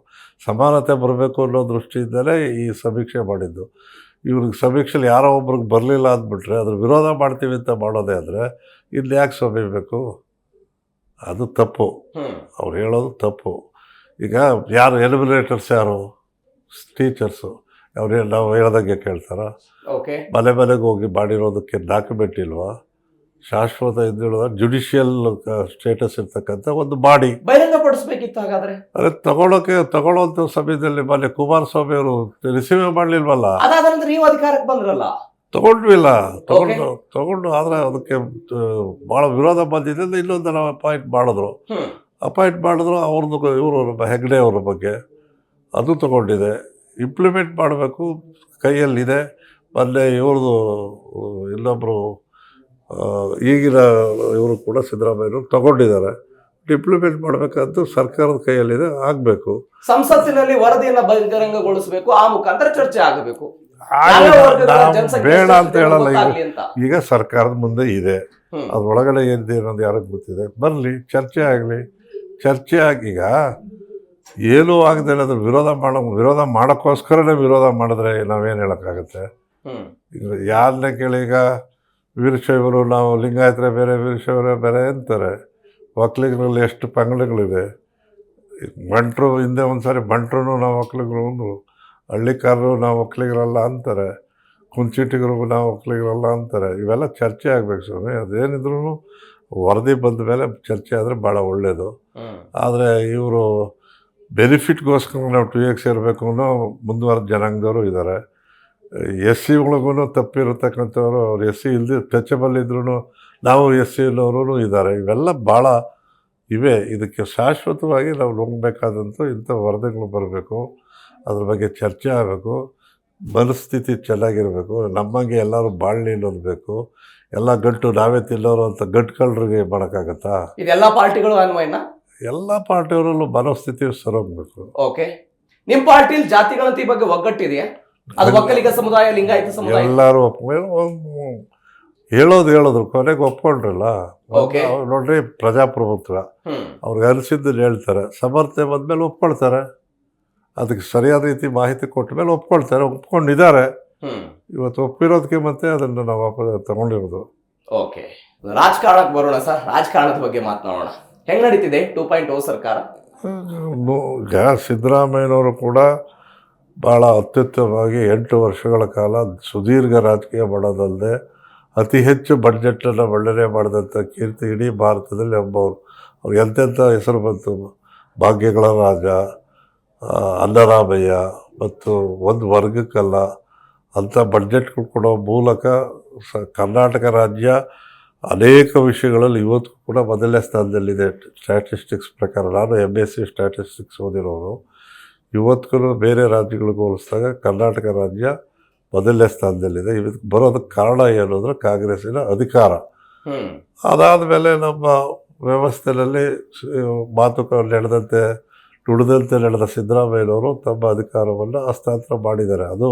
ಸಮಾನತೆ ಬರಬೇಕು ಅನ್ನೋ ದೃಷ್ಟಿಯಿಂದಲೇ ಈ ಸಮೀಕ್ಷೆ ಮಾಡಿದ್ದು. ಇವ್ರಿಗೆ ಸಮೀಕ್ಷೆಯಲ್ಲಿ ಯಾರೋ ಒಬ್ರಿಗೆ ಬರಲಿಲ್ಲ ಅಂದ್ಬಿಟ್ರೆ ಅದ್ರ ವಿರೋಧ ಮಾಡ್ತೀವಿ ಅಂತ ಮಾಡೋದೇ ಆದರೆ ಇಲ್ಲಿ ಯಾಕೆ ಸೋಬೇಕು? ಅದು ತಪ್ಪು. ಅವ್ರು ಹೇಳೋದು ತಪ್ಪು. ಈಗ ಯಾರು ಎಲಿಮಿನೇಟರ್ಸ್ ಯಾರು? ಟೀಚರ್ಸು. ಅವ್ರು ನಾವು ಹೇಳ್ದಂಗೆ ಕೇಳ್ತಾರ? ಮನೆಗೆ ಹೋಗಿ ಮಾಡಿರೋದಕ್ಕೆ ಡಾಕ್ಯುಮೆಂಟ್ ಇಲ್ವಾ? ಶಾಶ್ವತ ಹಿಂದುಳಿದ ಜುಡಿಷಿಯಲ್ ಸ್ಟೇಟಸ್ ಇರ್ತಕ್ಕಂಥ ಒಂದು ಬಾಡಿ ಬಹಿರಂಗಪಡಿಸ್ಬೇಕಿತ್ತು. ಹಾಗಾದ್ರೆ ಅದೇ ತಗೊಳ್ಳೋಂಥ ಸಮಯದಲ್ಲಿ ಮೊನ್ನೆ ಕುಮಾರಸ್ವಾಮಿ ಅವರು ರಿಸೀವ್ ಮಾಡಲಿಲ್ವಲ್ಲ, ನೀವು ಅಧಿಕಾರಕ್ಕೆ ಬಂದ್ರಲ್ಲ, ತಗೊಂಡ್ವಿಲ್ಲ. ತಗೊಂಡು ಆದರೆ ಅದಕ್ಕೆ ಭಾಳ ವಿರೋಧ ಬಂದಿದ್ದರಿಂದ ಇನ್ನೊಂದು ನಾವು ಅಪಾಯಿಂಟ್ ಮಾಡಿದ್ರು. ಅವ್ರದ್ದು ಇವರು ಹೆಗ್ಡೆ ಅವ್ರ ಬಗ್ಗೆ ಅದು ತಗೊಂಡಿದೆ. ಇಂಪ್ಲಿಮೆಂಟ್ ಮಾಡಬೇಕು, ಕೈಯಲ್ಲಿದೆ. ಮೊನ್ನೆ ಇವ್ರದ್ದು ಇನ್ನೊಬ್ಬರು ಈಗಿನ ಇವರು ಕೂಡ ಸಿದ್ದರಾಮಯ್ಯರು ತಗೊಂಡಿದ್ದಾರೆ. ಡಿಪ್ಲಿಮೆಂಟ್ ಮಾಡಬೇಕಾದ್ದು ಸರ್ಕಾರದ ಕೈಯಲ್ಲಿದೆ, ಆಗಬೇಕು. ಸಂಸತ್ತಿನಲ್ಲಿ ವರದಿಯನ್ನ ಬಹಿರಂಗಗೊಳಿಸಬೇಕು, ಆ ಮುಖಾಂತರ ಚರ್ಚೆ ಆಗಬೇಕು. ಬೇಡ ಅಂತ ಹೇಳಲ್ಲ. ಈಗ ಸರ್ಕಾರದ ಮುಂದೆ ಇದೆ, ಅದ್ರೊಳಗಡೆ ಏನಿದೆ ಅನ್ನೋದು ಯಾರಿಗೆ ಗೊತ್ತಿದೆ. ಬರಲಿ, ಚರ್ಚೆ ಆಗಲಿ. ಚರ್ಚೆ ಆಗಿ ಈಗ ಏನೂ ಆಗದೆ ಅದ್ರ ವಿರೋಧ ಮಾಡೋಕ್ಕೋಸ್ಕರನೇ ವಿರೋಧ ಮಾಡಿದ್ರೆ ನಾವೇನು ಹೇಳೋಕ್ಕಾಗತ್ತೆ? ಈಗ ಯಾರನ್ನೇ ಕೇಳಿ, ಈಗ ವೀರಶೈವರು ನಾವು ಲಿಂಗಾಯತರೇ ಬೇರೆ, ವೀರಶೈವರೇ ಬೇರೆ ಅಂತಾರೆ. ಒಕ್ಕಲಿಗರಲ್ಲಿ ಎಷ್ಟು ಪಂಗಡಗಳಿದೆ. ಬಂಟರು ಹಿಂದೆ ಒಂದು ಸಾರಿ ಬಂಟರು ನಾವು ಒಕ್ಕಲಿಗರು ಅಂದರು, ಹಳ್ಳಿಕಾರರು ನಾವು ಒಕ್ಕಲಿಗರಲ್ಲ ಅಂತಾರೆ, ಕುಂಚಿಟಿಗರಿಗೂ ನಾವು ಒಕ್ಕಲಿಗರಲ್ಲ ಅಂತಾರೆ. ಇವೆಲ್ಲ ಚರ್ಚೆ ಆಗಬೇಕು ಸ್ವಾಮಿ. ಅದೇನಿದ್ರು ವರದಿ ಬಂದ ಮೇಲೆ ಚರ್ಚೆ ಆದರೆ ಭಾಳ ಒಳ್ಳೆಯದು. ಆದರೆ ಇವರು ಬೆನಿಫಿಟ್ಗೋಸ್ಕರ ನಾವು 2x ಇರಬೇಕು ಅನ್ನೋ ಮುಂದುವರೆದ ಜನಾಂಗದವರು ಇದ್ದಾರೆ. ಎಸ್ ಸಿಗಳಿಗೂ ತಪ್ಪಿರತಕ್ಕಂಥವ್ರು, ಅವ್ರು ಎಸ್ ಸಿ ಇಲ್ಲದೆ ಟಚಬಲ್ ಇದ್ರೂ ನಾವು ಎಸ್ ಸಿ ಇಲ್ಲವರು ಇದ್ದಾರೆ. ಇವೆಲ್ಲ ಭಾಳ ಇವೆ. ಇದಕ್ಕೆ ಶಾಶ್ವತವಾಗಿ ನಾವು ನುಂಗಬೇಕಾದಂಥ ಇಂಥ ವರದಿಗಳು ಬರಬೇಕು. ಅದ್ರ ಬಗ್ಗೆ ಚರ್ಚೆ ಆಗಬೇಕು. ಮನಸ್ಥಿತಿ ಚೆನ್ನಾಗಿರಬೇಕು. ನಮಗೆ ಎಲ್ಲರೂ ಬಾಳ್ಲಿ ಅನ್ನೋದು ಬೇಕು. ಎಲ್ಲ ಗಂಟು ನಾವೇ ತಿನ್ನೋರು ಅಂತ ಗಂಟುಕಳ್ರಿಗೆ ಮಾಡೋಕ್ಕಾಗತ್ತಾ? ಇದೆಲ್ಲ ಪಾರ್ಟಿಗಳು ಅನ್ವಯನ ಎಲ್ಲ ಪಾರ್ಟಿಯವರಲ್ಲೂ ಮನಸ್ಥಿತಿ ಸರೋಗ್ಬೇಕು. ಓಕೆ, ನಿಮ್ಮ ಪಾರ್ಟಿಯಲ್ಲಿ ಜಾತಿಗಣತಿ ಬಗ್ಗೆ ಒಗ್ಗಟ್ಟಿದೆಯಾ? ಅದು ಒಕ್ಕಲಿಗ ಸಮುದಾಯ, ಲಿಂಗಾಯತ ಸಮುದಾಯ ಎಲ್ಲರೂ ಹೇಳಿದ್ರು ಕೊನೆಗೆ ಒಪ್ಕೊಂಡ್ರಲ್ಲ. ನೋಡ್ರಿ, ಪ್ರಜಾಪ್ರಭುತ್ವ ಅವ್ರಿಗೆ ಅನಿಸಿದ್ದನ್ನು ಹೇಳ್ತಾರೆ. ಸಮರ್ಥನೆ ಬಂದ್ಮೇಲೆ ಒಪ್ಕೊಳ್ತಾರೆ. ಅದಕ್ಕೆ ಸರಿಯಾದ ರೀತಿ ಮಾಹಿತಿ ಕೊಟ್ಟ ಮೇಲೆ ಒಪ್ಕೊಳ್ತಾರೆ. ಒಪ್ಕೊಂಡಿದ್ದಾರೆ. ಇವತ್ತು ಒಪ್ಪಿರೋದಕ್ಕೆ ಮತ್ತೆ ಅದನ್ನು ನಾವು ತಗೊಂಡಿರೋದು. ಓಕೆ, ರಾಜಕಾರಣಕ್ಕೆ ಬರೋಣ ಸರ್. ರಾಜಕಾರಣದ ಬಗ್ಗೆ ಮಾತನಾಡೋಣ. ಹೆಂಗ್ ನಡೀತಿದೆ 2.0 ಸರ್ಕಾರ? ಈಗ ಸಿದ್ದರಾಮಯ್ಯನವರು ಕೂಡ ಭಾಳ ಅತ್ಯುತ್ತಮವಾಗಿ 8 ವರ್ಷಗಳ ಕಾಲ ಸುದೀರ್ಘ ರಾಜಕೀಯ ಮಾಡೋದಲ್ಲದೆ ಅತಿ ಹೆಚ್ಚು ಬಡ್ಜೆಟನ್ನು ಮಂಡನೆ ಮಾಡಿದಂಥ ಕೀರ್ತಿ ಇಡೀ ಭಾರತದಲ್ಲಿ ಒಬ್ಬವರು. ಅವ್ರು ಎಂತೆಂಥ ಹೆಸರು ಬಂತು. ಭಾಗ್ಯಗಳ ರಾಜ, ಅನ್ನರಾಮಯ್ಯ, ಮತ್ತು ಒಂದು ವರ್ಗಕ್ಕಲ್ಲ ಅಂಥ ಬಡ್ಜೆಟ್ಗಳು ಕೊಡೋ ಮೂಲಕ ಕರ್ನಾಟಕ ರಾಜ್ಯ ಅನೇಕ ವಿಷಯಗಳಲ್ಲಿ ಇವತ್ತು ಕೂಡ ಮೊದಲನೇ ಸ್ಥಾನದಲ್ಲಿದೆ. ಸ್ಟ್ಯಾಟಿಸ್ಟಿಕ್ಸ್ ಪ್ರಕಾರ ನಾನು MSc ಸ್ಟ್ಯಾಟಿಸ್ಟಿಕ್ಸ್ ಓದಿರೋರು. ಇವತ್ತಿಗೂ ಬೇರೆ ರಾಜ್ಯಗಳಿಗೆ ಹೋಲಿಸಿದಾಗ ಕರ್ನಾಟಕ ರಾಜ್ಯ ಮೊದಲನೇ ಸ್ಥಾನದಲ್ಲಿದೆ. ಇದಕ್ಕೆ ಬರೋದಕ್ಕೆ ಕಾರಣ ಏನು ಅಂದರೆ ಕಾಂಗ್ರೆಸ್ಸಿನ ಅಧಿಕಾರ. ಅದಾದ ಮೇಲೆ ನಮ್ಮ ವ್ಯವಸ್ಥೆಯಲ್ಲಿ ನುಡಿದಂತೆ ನಡೆದ ಸಿದ್ದರಾಮಯ್ಯನವರು ತಮ್ಮ ಅಧಿಕಾರವನ್ನು ಹಸ್ತಾಂತರ ಮಾಡಿದ್ದಾರೆ. ಅದು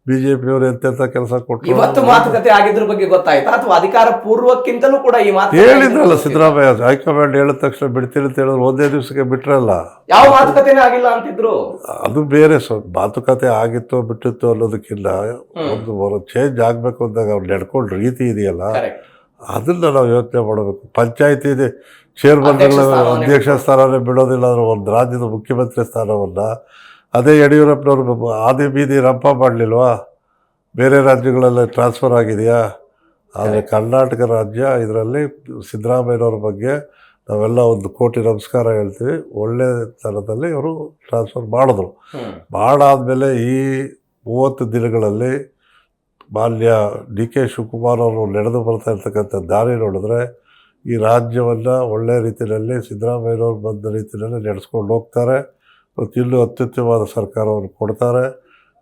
BJPಯವರು ಎಂತೆಂಥ ಕೆಲಸ ಕೊಟ್ಟರು. ಇವತ್ತು ಮಾತುಕತೆ ಆಗಿದ್ರ ಬಗ್ಗೆ ಗೊತ್ತಾಯ್ತಾ, ಅಥವಾ ಅಧಿಕಾರ ಪೂರ್ವಕ್ಕಿಂತಲೂ ಕೂಡ ಈ ಮಾತು ಹೇಳಿದ್ರಲ್ಲ ಸಿದ್ದರಾಮಯ್ಯ? ಹೈಕಮಾಂಡ್ ಹೇಳಿದ ತಕ್ಷಣ ಬಿಡ್ತೀನಿ ಅಂತ ಹೇಳಿದ್ರು. ಒಂದೇ ದಿವಸಕ್ಕೆ ಬಿಟ್ರಲ್ಲ. ಯಾವ ಮಾತುಕತೆನೇ ಆಗಿಲ್ಲ ಅಂತಿದ್ರು. ಅದು ಬೇರೆ. ಮಾತುಕತೆ ಆಗಿತ್ತು ಬಿಟ್ಟಿತ್ತು ಅನ್ನೋದಕ್ಕಿಂತ ಒಂದು ಚೇಂಜ್ ಆಗಬೇಕು ಅಂದಾಗ ಅವ್ರು ನಡ್ಕೊಂಡ ರೀತಿ ಇದೆಯಲ್ಲ, ಅದನ್ನ ನಾವು ಯೋಚನೆ ಮಾಡಬೇಕು. ಪಂಚಾಯತಿ ಚೇರ್ಮನ್ಗಳ ಅಧ್ಯಕ್ಷ ಸ್ಥಾನನೇ ಬಿಡೋದಿಲ್ಲ ಅಂದ್ರೆ ಒಂದು ರಾಜ್ಯದ ಮುಖ್ಯಮಂತ್ರಿ ಸ್ಥಾನವನ್ನು ಅದೇ ಯಡಿಯೂರಪ್ಪನವ್ರು ಆದಿ ಬೀದಿ ರಂಪ ಮಾಡಲಿಲ್ವಾ? ಬೇರೆ ರಾಜ್ಯಗಳಲ್ಲಿ ಟ್ರಾನ್ಸ್ಫರ್ ಆಗಿದೆಯಾ? ಆದರೆ ಕರ್ನಾಟಕ ರಾಜ್ಯ ಇದರಲ್ಲಿ ಸಿದ್ದರಾಮಯ್ಯನವ್ರ ಬಗ್ಗೆ ನಾವೆಲ್ಲ 1 ಕೋಟಿ ನಮಸ್ಕಾರ ಹೇಳ್ತೀವಿ. ಒಳ್ಳೆ ಥರದಲ್ಲಿ ಅವರು ಟ್ರಾನ್ಸ್ಫರ್ ಮಾಡಿದ್ರು. ಮಾಡಾದಮೇಲೆ ಈ 30 ದಿನಗಳಲ್ಲಿ ಮಾನ್ಯ DK ಶಿವಕುಮಾರ್ ಅವರು ನಡೆದು ಬರ್ತಾ ಇರ್ತಕ್ಕಂಥ ದಾರಿ ನೋಡಿದ್ರೆ ಈ ರಾಜ್ಯವನ್ನು ಒಳ್ಳೆಯ ರೀತಿಯಲ್ಲಿ ಸಿದ್ದರಾಮಯ್ಯನವ್ರು ಬಂದ ರೀತಿಯಲ್ಲಿ ನಡೆಸ್ಕೊಂಡು ಹೋಗ್ತಾರೆ. ಮತ್ತು ಇಲ್ಲೂ ಅತ್ಯುತ್ತಮವಾದ ಸರ್ಕಾರವನ್ನು ಕೊಡ್ತಾರೆ.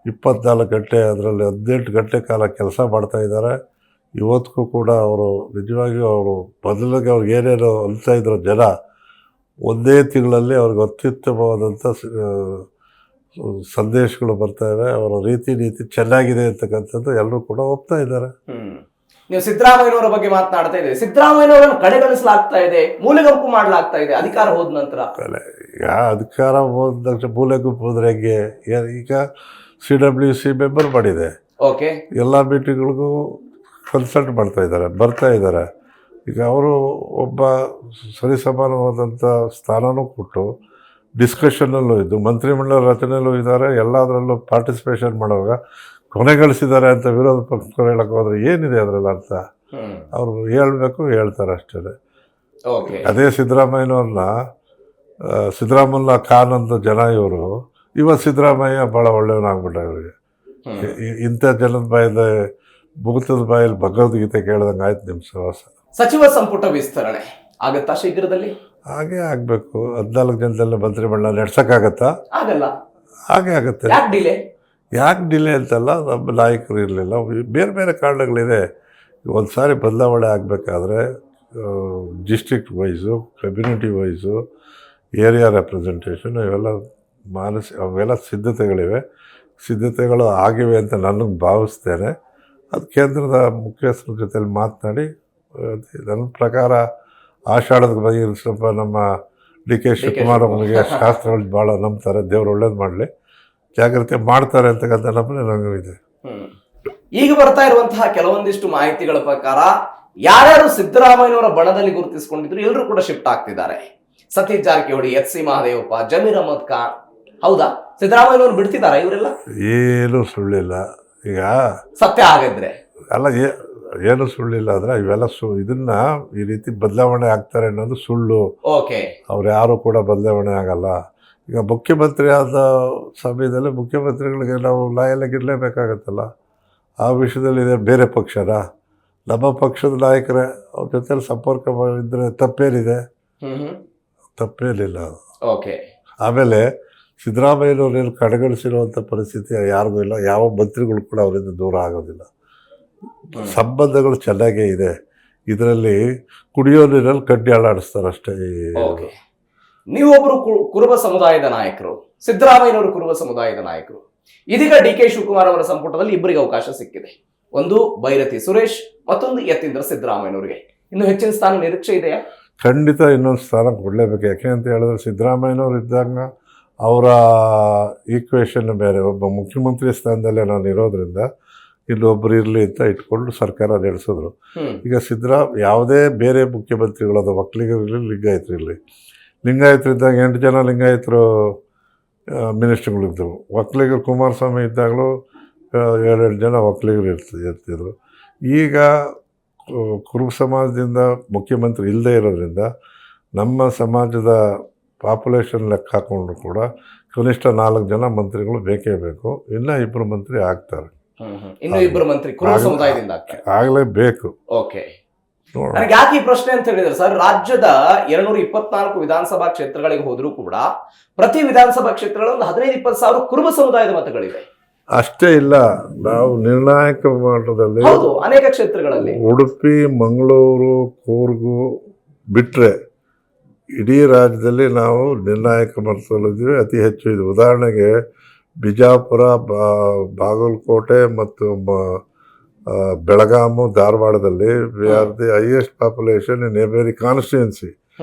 24 ಗಂಟೆ, ಅದರಲ್ಲಿ 18 ಗಂಟೆ ಕಾಲ ಕೆಲಸ ಮಾಡ್ತಾಯಿದ್ದಾರೆ. ಇವತ್ತಿಗೂ ಕೂಡ ಅವರು ನಿಜವಾಗಿಯೂ ಅವರು ಮೊದಲಿಗೆ ಅವ್ರಿಗೆ ಏನೇನು ಅನ್ತಾ ಇದ್ರು ಜನ, ಒಂದೇ ತಿಂಗಳಲ್ಲಿ ಅವ್ರಿಗೆ ಅತ್ಯುತ್ತಮವಾದಂಥ ಸಂದೇಶಗಳು ಬರ್ತಾಯಿವೆ. ಅವರ ನೀತಿ ಚೆನ್ನಾಗಿದೆ ಅಂತಕ್ಕಂಥದ್ದು ಎಲ್ಲರೂ ಕೂಡ ಒಪ್ತಾ ಇದ್ದಾರೆ. ನೀವು ಸಿದ್ದರಾಮಯ್ಯನವರ ಬಗ್ಗೆ ಮಾತನಾಡ್ತಾ ಇದ್ದೀವಿ. ಸಿದ್ದರಾಮಯ್ಯನವರನ್ನು ಕಡೆಗಣಿಸಲಾಗ್ತಾ ಇದೆ, ಮೂಲೆಗುಂಪು ಮಾಡಲಾಗ್ತಾ ಇದೆ ಅಧಿಕಾರ ಹೋದ ನಂತರ. ಅಧಿಕಾರ ಹೋದ ತಕ್ಷಣ ಮೂಲೆಗುಂಪು ಹೋದ್ರೆ ಹೆಂಗೆ? ಈಗ CWC ಮೆಂಬರ್ ಮಾಡಿದೆ. ಓಕೆ, ಎಲ್ಲ ಮೀಟಿಂಗ್ಗಳಿಗೂ ಕನ್ಸಲ್ಟ್ ಮಾಡ್ತಾ ಇದ್ದಾರೆ, ಬರ್ತಾ ಇದ್ದಾರೆ. ಈಗ ಅವರು ಒಬ್ಬ ಸರಿಸಮಾನವಾದಂಥ ಸ್ಥಾನನೂ ಕೊಟ್ಟು ಡಿಸ್ಕಷನ್ನಲ್ಲೂ ಇದ್ದು ಮಂತ್ರಿಮಂಡಲ ರಚನೆಯಲ್ಲೂ ಇದ್ದಾರೆ. ಎಲ್ಲದರಲ್ಲೂ ಪಾರ್ಟಿಸಿಪೇಷನ್ ಮಾಡುವಾಗ ಕೊನೆಗಳಿಸಿದ್ದಾರೆ ಅಂತ ವಿರೋಧ ಪಕ್ಷಗಳು ಹೇಳಕ್ಕೆ ಹೋದ್ರೆ ಏನಿದೆ ಅದರಲ್ಲಿ ಅರ್ಥ? ಅವರು ಹೇಳ್ತಾರೆ ಅಷ್ಟೇ. ಅದೇ ಸಿದ್ದರಾಮಯ್ಯ ಖಾನ್ ಅಂತ ಜನ ಇವರು. ಇವತ್ತು ಸಿದ್ದರಾಮಯ್ಯ ಭಾಳ ಒಳ್ಳೆಯವನಾಗ್ಬಿಟ್ಟ ಇವರಿಗೆ. ಇಂಥ ಜನದ ಬಾಯಿಂದ ಮುಗಿತದ ಬಾಯಲ್ಲಿ ಭಗವದ್ಗೀತೆ ಕೇಳ್ದಂಗೆ ಆಯ್ತು ನಿಮ್ಮ ಸಹವಾಸ. ಸಚಿವ ಸಂಪುಟ ವಿಸ್ತರಣೆ ಆಗತ್ತಾ ಶೀಘ್ರದಲ್ಲಿ? ಹಾಗೇ ಆಗಬೇಕು. 14 ಜನದಲ್ಲ ಮಂತ್ರಿಮಂಡಲ ನಡೆಸೋಕ್ಕಾಗತ್ತಾ? ಆಗಲ್ಲ. ಹಾಗೆ ಆಗುತ್ತೆ. ಯಾಕೆ ಡಿಲೇ ಅಂತಲ್ಲ, ನಮ್ಮ ನಾಯಕರು ಇರಲಿಲ್ಲ, ಬೇರೆ ಬೇರೆ ಕಾರಣಗಳಿದೆ. ಒಂದು ಸಾರಿ ಬದಲಾವಣೆ ಆಗಬೇಕಾದ್ರೆ district wise, community wise, area representation ಅವೆಲ್ಲ ಸಿದ್ಧತೆಗಳು ಆಗಿವೆ ಅಂತ ನನಗೆ ಭಾವಿಸ್ತೇನೆ. ಅದು ಕೇಂದ್ರದ ಮುಖ್ಯಸ್ಥರ ಜೊತೆಲಿ ಮಾತನಾಡಿ ನನ್ನ ಪ್ರಕಾರ ಆಷಾಢದ ಬಗ್ಗೆ ಸ್ವಲ್ಪ ನಮ್ಮ ಡಿ ಕೆ ಶಿವಕುಮಾರ್ ಅವರಿಗೆ ಶಾಸ್ತ್ರಗಳು ಭಾಳ ನಂಬ್ತಾರೆ, ದೇವ್ರು ಒಳ್ಳೇದು ಮಾಡಲಿ, ಜಾಗ್ರತೆ ಮಾಡ್ತಾರೆ ಅಂತಕ್ಕಂಥ ನಂಬನೆ ನನಗೂ ಇದೆ. ಈಗ ಬರ್ತಾ ಇರುವಂತಹ ಕೆಲವೊಂದಿಷ್ಟು ಮಾಹಿತಿಗಳ ಪ್ರಕಾರ ಯಾರ್ಯಾರು ಸಿದ್ದರಾಮಯ್ಯನವರ ಬಣದಲ್ಲಿ ಗುರುತಿಸಿಕೊಂಡಿದ್ರು ಎಲ್ಲರೂ ಕೂಡ ಶಿಫ್ಟ್ ಆಗ್ತಿದ್ದಾರೆ. ಸತೀಶ್ ಜಾರಕಿಹೊಳಿ, ಎಚ್.ಸಿ. ಮಹದೇವಪ್ಪ, ಜಮೀರ್ ಅಹಮದ್ ಖಾನ್. ಹೌದಾ, ಸಿದ್ದರಾಮಯ್ಯನವರು ಬಿಡ್ತಿದ್ದಾರೆ ಇವರೆಲ್ಲ? ಏನು ಸುಳ್ಳಿಲ್ಲ. ಈಗ ಸತ್ಯ ಆಗಿದ್ರೆ ಅಲ್ಲ, ಏನು ಸುಳ್ಳಿಲ್ಲ ಅಂದರೆ ಇವೆಲ್ಲ ಇದನ್ನ ಈ ರೀತಿ ಬದಲಾವಣೆ ಆಗ್ತಾರೆ ಅನ್ನೋದು ಸುಳ್ಳು. ಓಕೆ, ಅವ್ರು ಯಾರು ಕೂಡ ಬದಲಾವಣೆ ಆಗಲ್ಲ. ಈಗ ಮುಖ್ಯಮಂತ್ರಿ ಆದ ಸಮಯದಲ್ಲಿ ಮುಖ್ಯಮಂತ್ರಿಗಳಿಗೆ ನಾವು ಲಾಯಲಾಗಿರಲೇಬೇಕಾಗತ್ತಲ್ಲ. ಆ ವಿಷಯದಲ್ಲಿ ಇದೆ ಬೇರೆ ಪಕ್ಷನ, ನಮ್ಮ ಪಕ್ಷದ ನಾಯಕರೇ ಅವ್ರ ಜೊತೆಲಿ ಸಂಪರ್ಕ ಇದ್ದರೆ ತಪ್ಪೇನಿದೆ? ತಪ್ಪೇನಿಲ್ಲ. ಓಕೆ. ಆಮೇಲೆ ಸಿದ್ದರಾಮಯ್ಯನವ್ರೇನು ಕಡೆಗಣಿಸಿರುವಂಥ ಪರಿಸ್ಥಿತಿ ಯಾರಿಗೂ ಇಲ್ಲ. ಯಾವ ಮಂತ್ರಿಗಳು ಕೂಡ ಅವರಿಂದ ದೂರ ಆಗೋದಿಲ್ಲ. ಸಂಬಂಧಗಳು ಚೆನ್ನಾಗೇ ಇದೆ. ಇದರಲ್ಲಿ ಕುಡಿಯೋ ನೀರಲ್ಲಿ ಕಡ್ಡಿ ಅಲ್ಲಾಡಿಸ್ತಾರೆ ಅಷ್ಟೇ. ನೀವೊಬ್ಬರು ಕುರುಬ ಸಮುದಾಯದ ನಾಯಕರು, ಸಿದ್ದರಾಮಯ್ಯನವರು ಕುರುಬ ಸಮುದಾಯದ ನಾಯಕರು. ಇದೀಗ ಡಿ ಕೆ ಶಿವಕುಮಾರ್ ಅವರ ಸಂಪುಟದಲ್ಲಿ ಇಬ್ಬರಿಗೆ ಅವಕಾಶ ಸಿಕ್ಕಿದೆ. ಒಂದು ಬೈರತಿ ಸುರೇಶ್, ಮತ್ತೊಂದು ಯತೀಂದ್ರ ಸಿದ್ದರಾಮಯ್ಯನವರಿಗೆ. ಇನ್ನು ಹೆಚ್ಚಿನ ಸ್ಥಾನ ನಿರೀಕ್ಷೆ ಇದೆಯಾ? ಖಂಡಿತ ಇನ್ನೊಂದು ಸ್ಥಾನ ಕೊಡಲೇಬೇಕು. ಯಾಕೆ ಅಂತ ಹೇಳಿದ್ರೆ ಸಿದ್ದರಾಮಯ್ಯನವರು ಇದ್ದಾಗ ಅವರ ಈಕ್ವೇಷನ್ ಬೇರೆ. ಒಬ್ಬ ಮುಖ್ಯಮಂತ್ರಿ ಸ್ಥಾನದಲ್ಲೇ ನಾನು ಇರೋದ್ರಿಂದ ಇಲ್ಲೊಬ್ಬರು ಇರಲಿ ಅಂತ ಇಟ್ಕೊಂಡು ಸರ್ಕಾರ ನಡೆಸಿದ್ರು. ಈಗ ಯಾವುದೇ ಬೇರೆ ಮುಖ್ಯಮಂತ್ರಿಗಳಾದ ಒಕ್ಕಲಿಗರಿರಲಿ, ಲಿಂಗಾಯತರಿದ್ದಾಗ 8 ಜನ ಲಿಂಗಾಯತರು ಮಿನಿಸ್ಟ್ರುಗಳಿದ್ದರು. ಒಕ್ಕಲಿಗರು ಕುಮಾರಸ್ವಾಮಿ ಇದ್ದಾಗಲೂ 7 ಜನ ಒಕ್ಕಲಿಗರು ಇರ್ತಿದ್ರು. ಈಗ ಕುರುಬ ಸಮಾಜದಿಂದ ಮುಖ್ಯಮಂತ್ರಿ ಇಲ್ಲದೇ ಇರೋದ್ರಿಂದ ನಮ್ಮ ಸಮಾಜದ ಪಾಪ್ಯುಲೇಷನ್ ಲೆಕ್ಕ ಹಾಕೊಂಡ್ರು ಕೂಡ ಕನಿಷ್ಠ 4 ಜನ ಮಂತ್ರಿಗಳು ಬೇಕೇ ಬೇಕು. ಇನ್ನ 2 ಮಂತ್ರಿ ಆಗ್ತಾರೆ. ಇನ್ನು 2 ಮಂತ್ರಿ ಕುರುಬ ಸಮುದಾಯದಿಂದ ಆಗಲೇಬೇಕು. ಓಕೆ. ನನಗೆ ಯಾಕೆ ಈ ಪ್ರಶ್ನೆ ಅಂತ ಹೇಳಿದ್ರೆ ಸರ್, ರಾಜ್ಯದ 224 ವಿಧಾನಸಭಾ ಕ್ಷೇತ್ರಗಳಿಗೆ ಹೋದ್ರೂ ಕೂಡ ಪ್ರತಿ ವಿಧಾನಸಭಾ ಕ್ಷೇತ್ರಗಳಲ್ಲಿ ಒಂದು 15-20 ಸಾವಿರ ಕುರುಬ ಸಮುದಾಯದ ಮತಗಳಿವೆ. ಅಷ್ಟೇ ಇಲ್ಲ, ನಾವು ನಿರ್ಣಾಯಕ ಮಟ್ಟದಲ್ಲಿ ಅನೇಕ ಕ್ಷೇತ್ರಗಳಲ್ಲಿ ಉಡುಪಿ, ಮಂಗಳೂರು, ಕೂರ್ಗು ಬಿಟ್ಟರೆ ಇಡೀ ರಾಜ್ಯದಲ್ಲಿ ನಾವು ನಿರ್ಣಾಯಕ ಮಟ್ಟದಲ್ಲಿದ್ದೀವಿ. ಅತಿ ಹೆಚ್ಚು ಇದು. ಉದಾಹರಣೆಗೆ ಬಿಜಾಪುರ, ಬಾಗಲಕೋಟೆ ಮತ್ತು ಬೆಳಗಾಮು, ಧಾರವಾಡದಲ್ಲಿ we are the highest population in every constituency.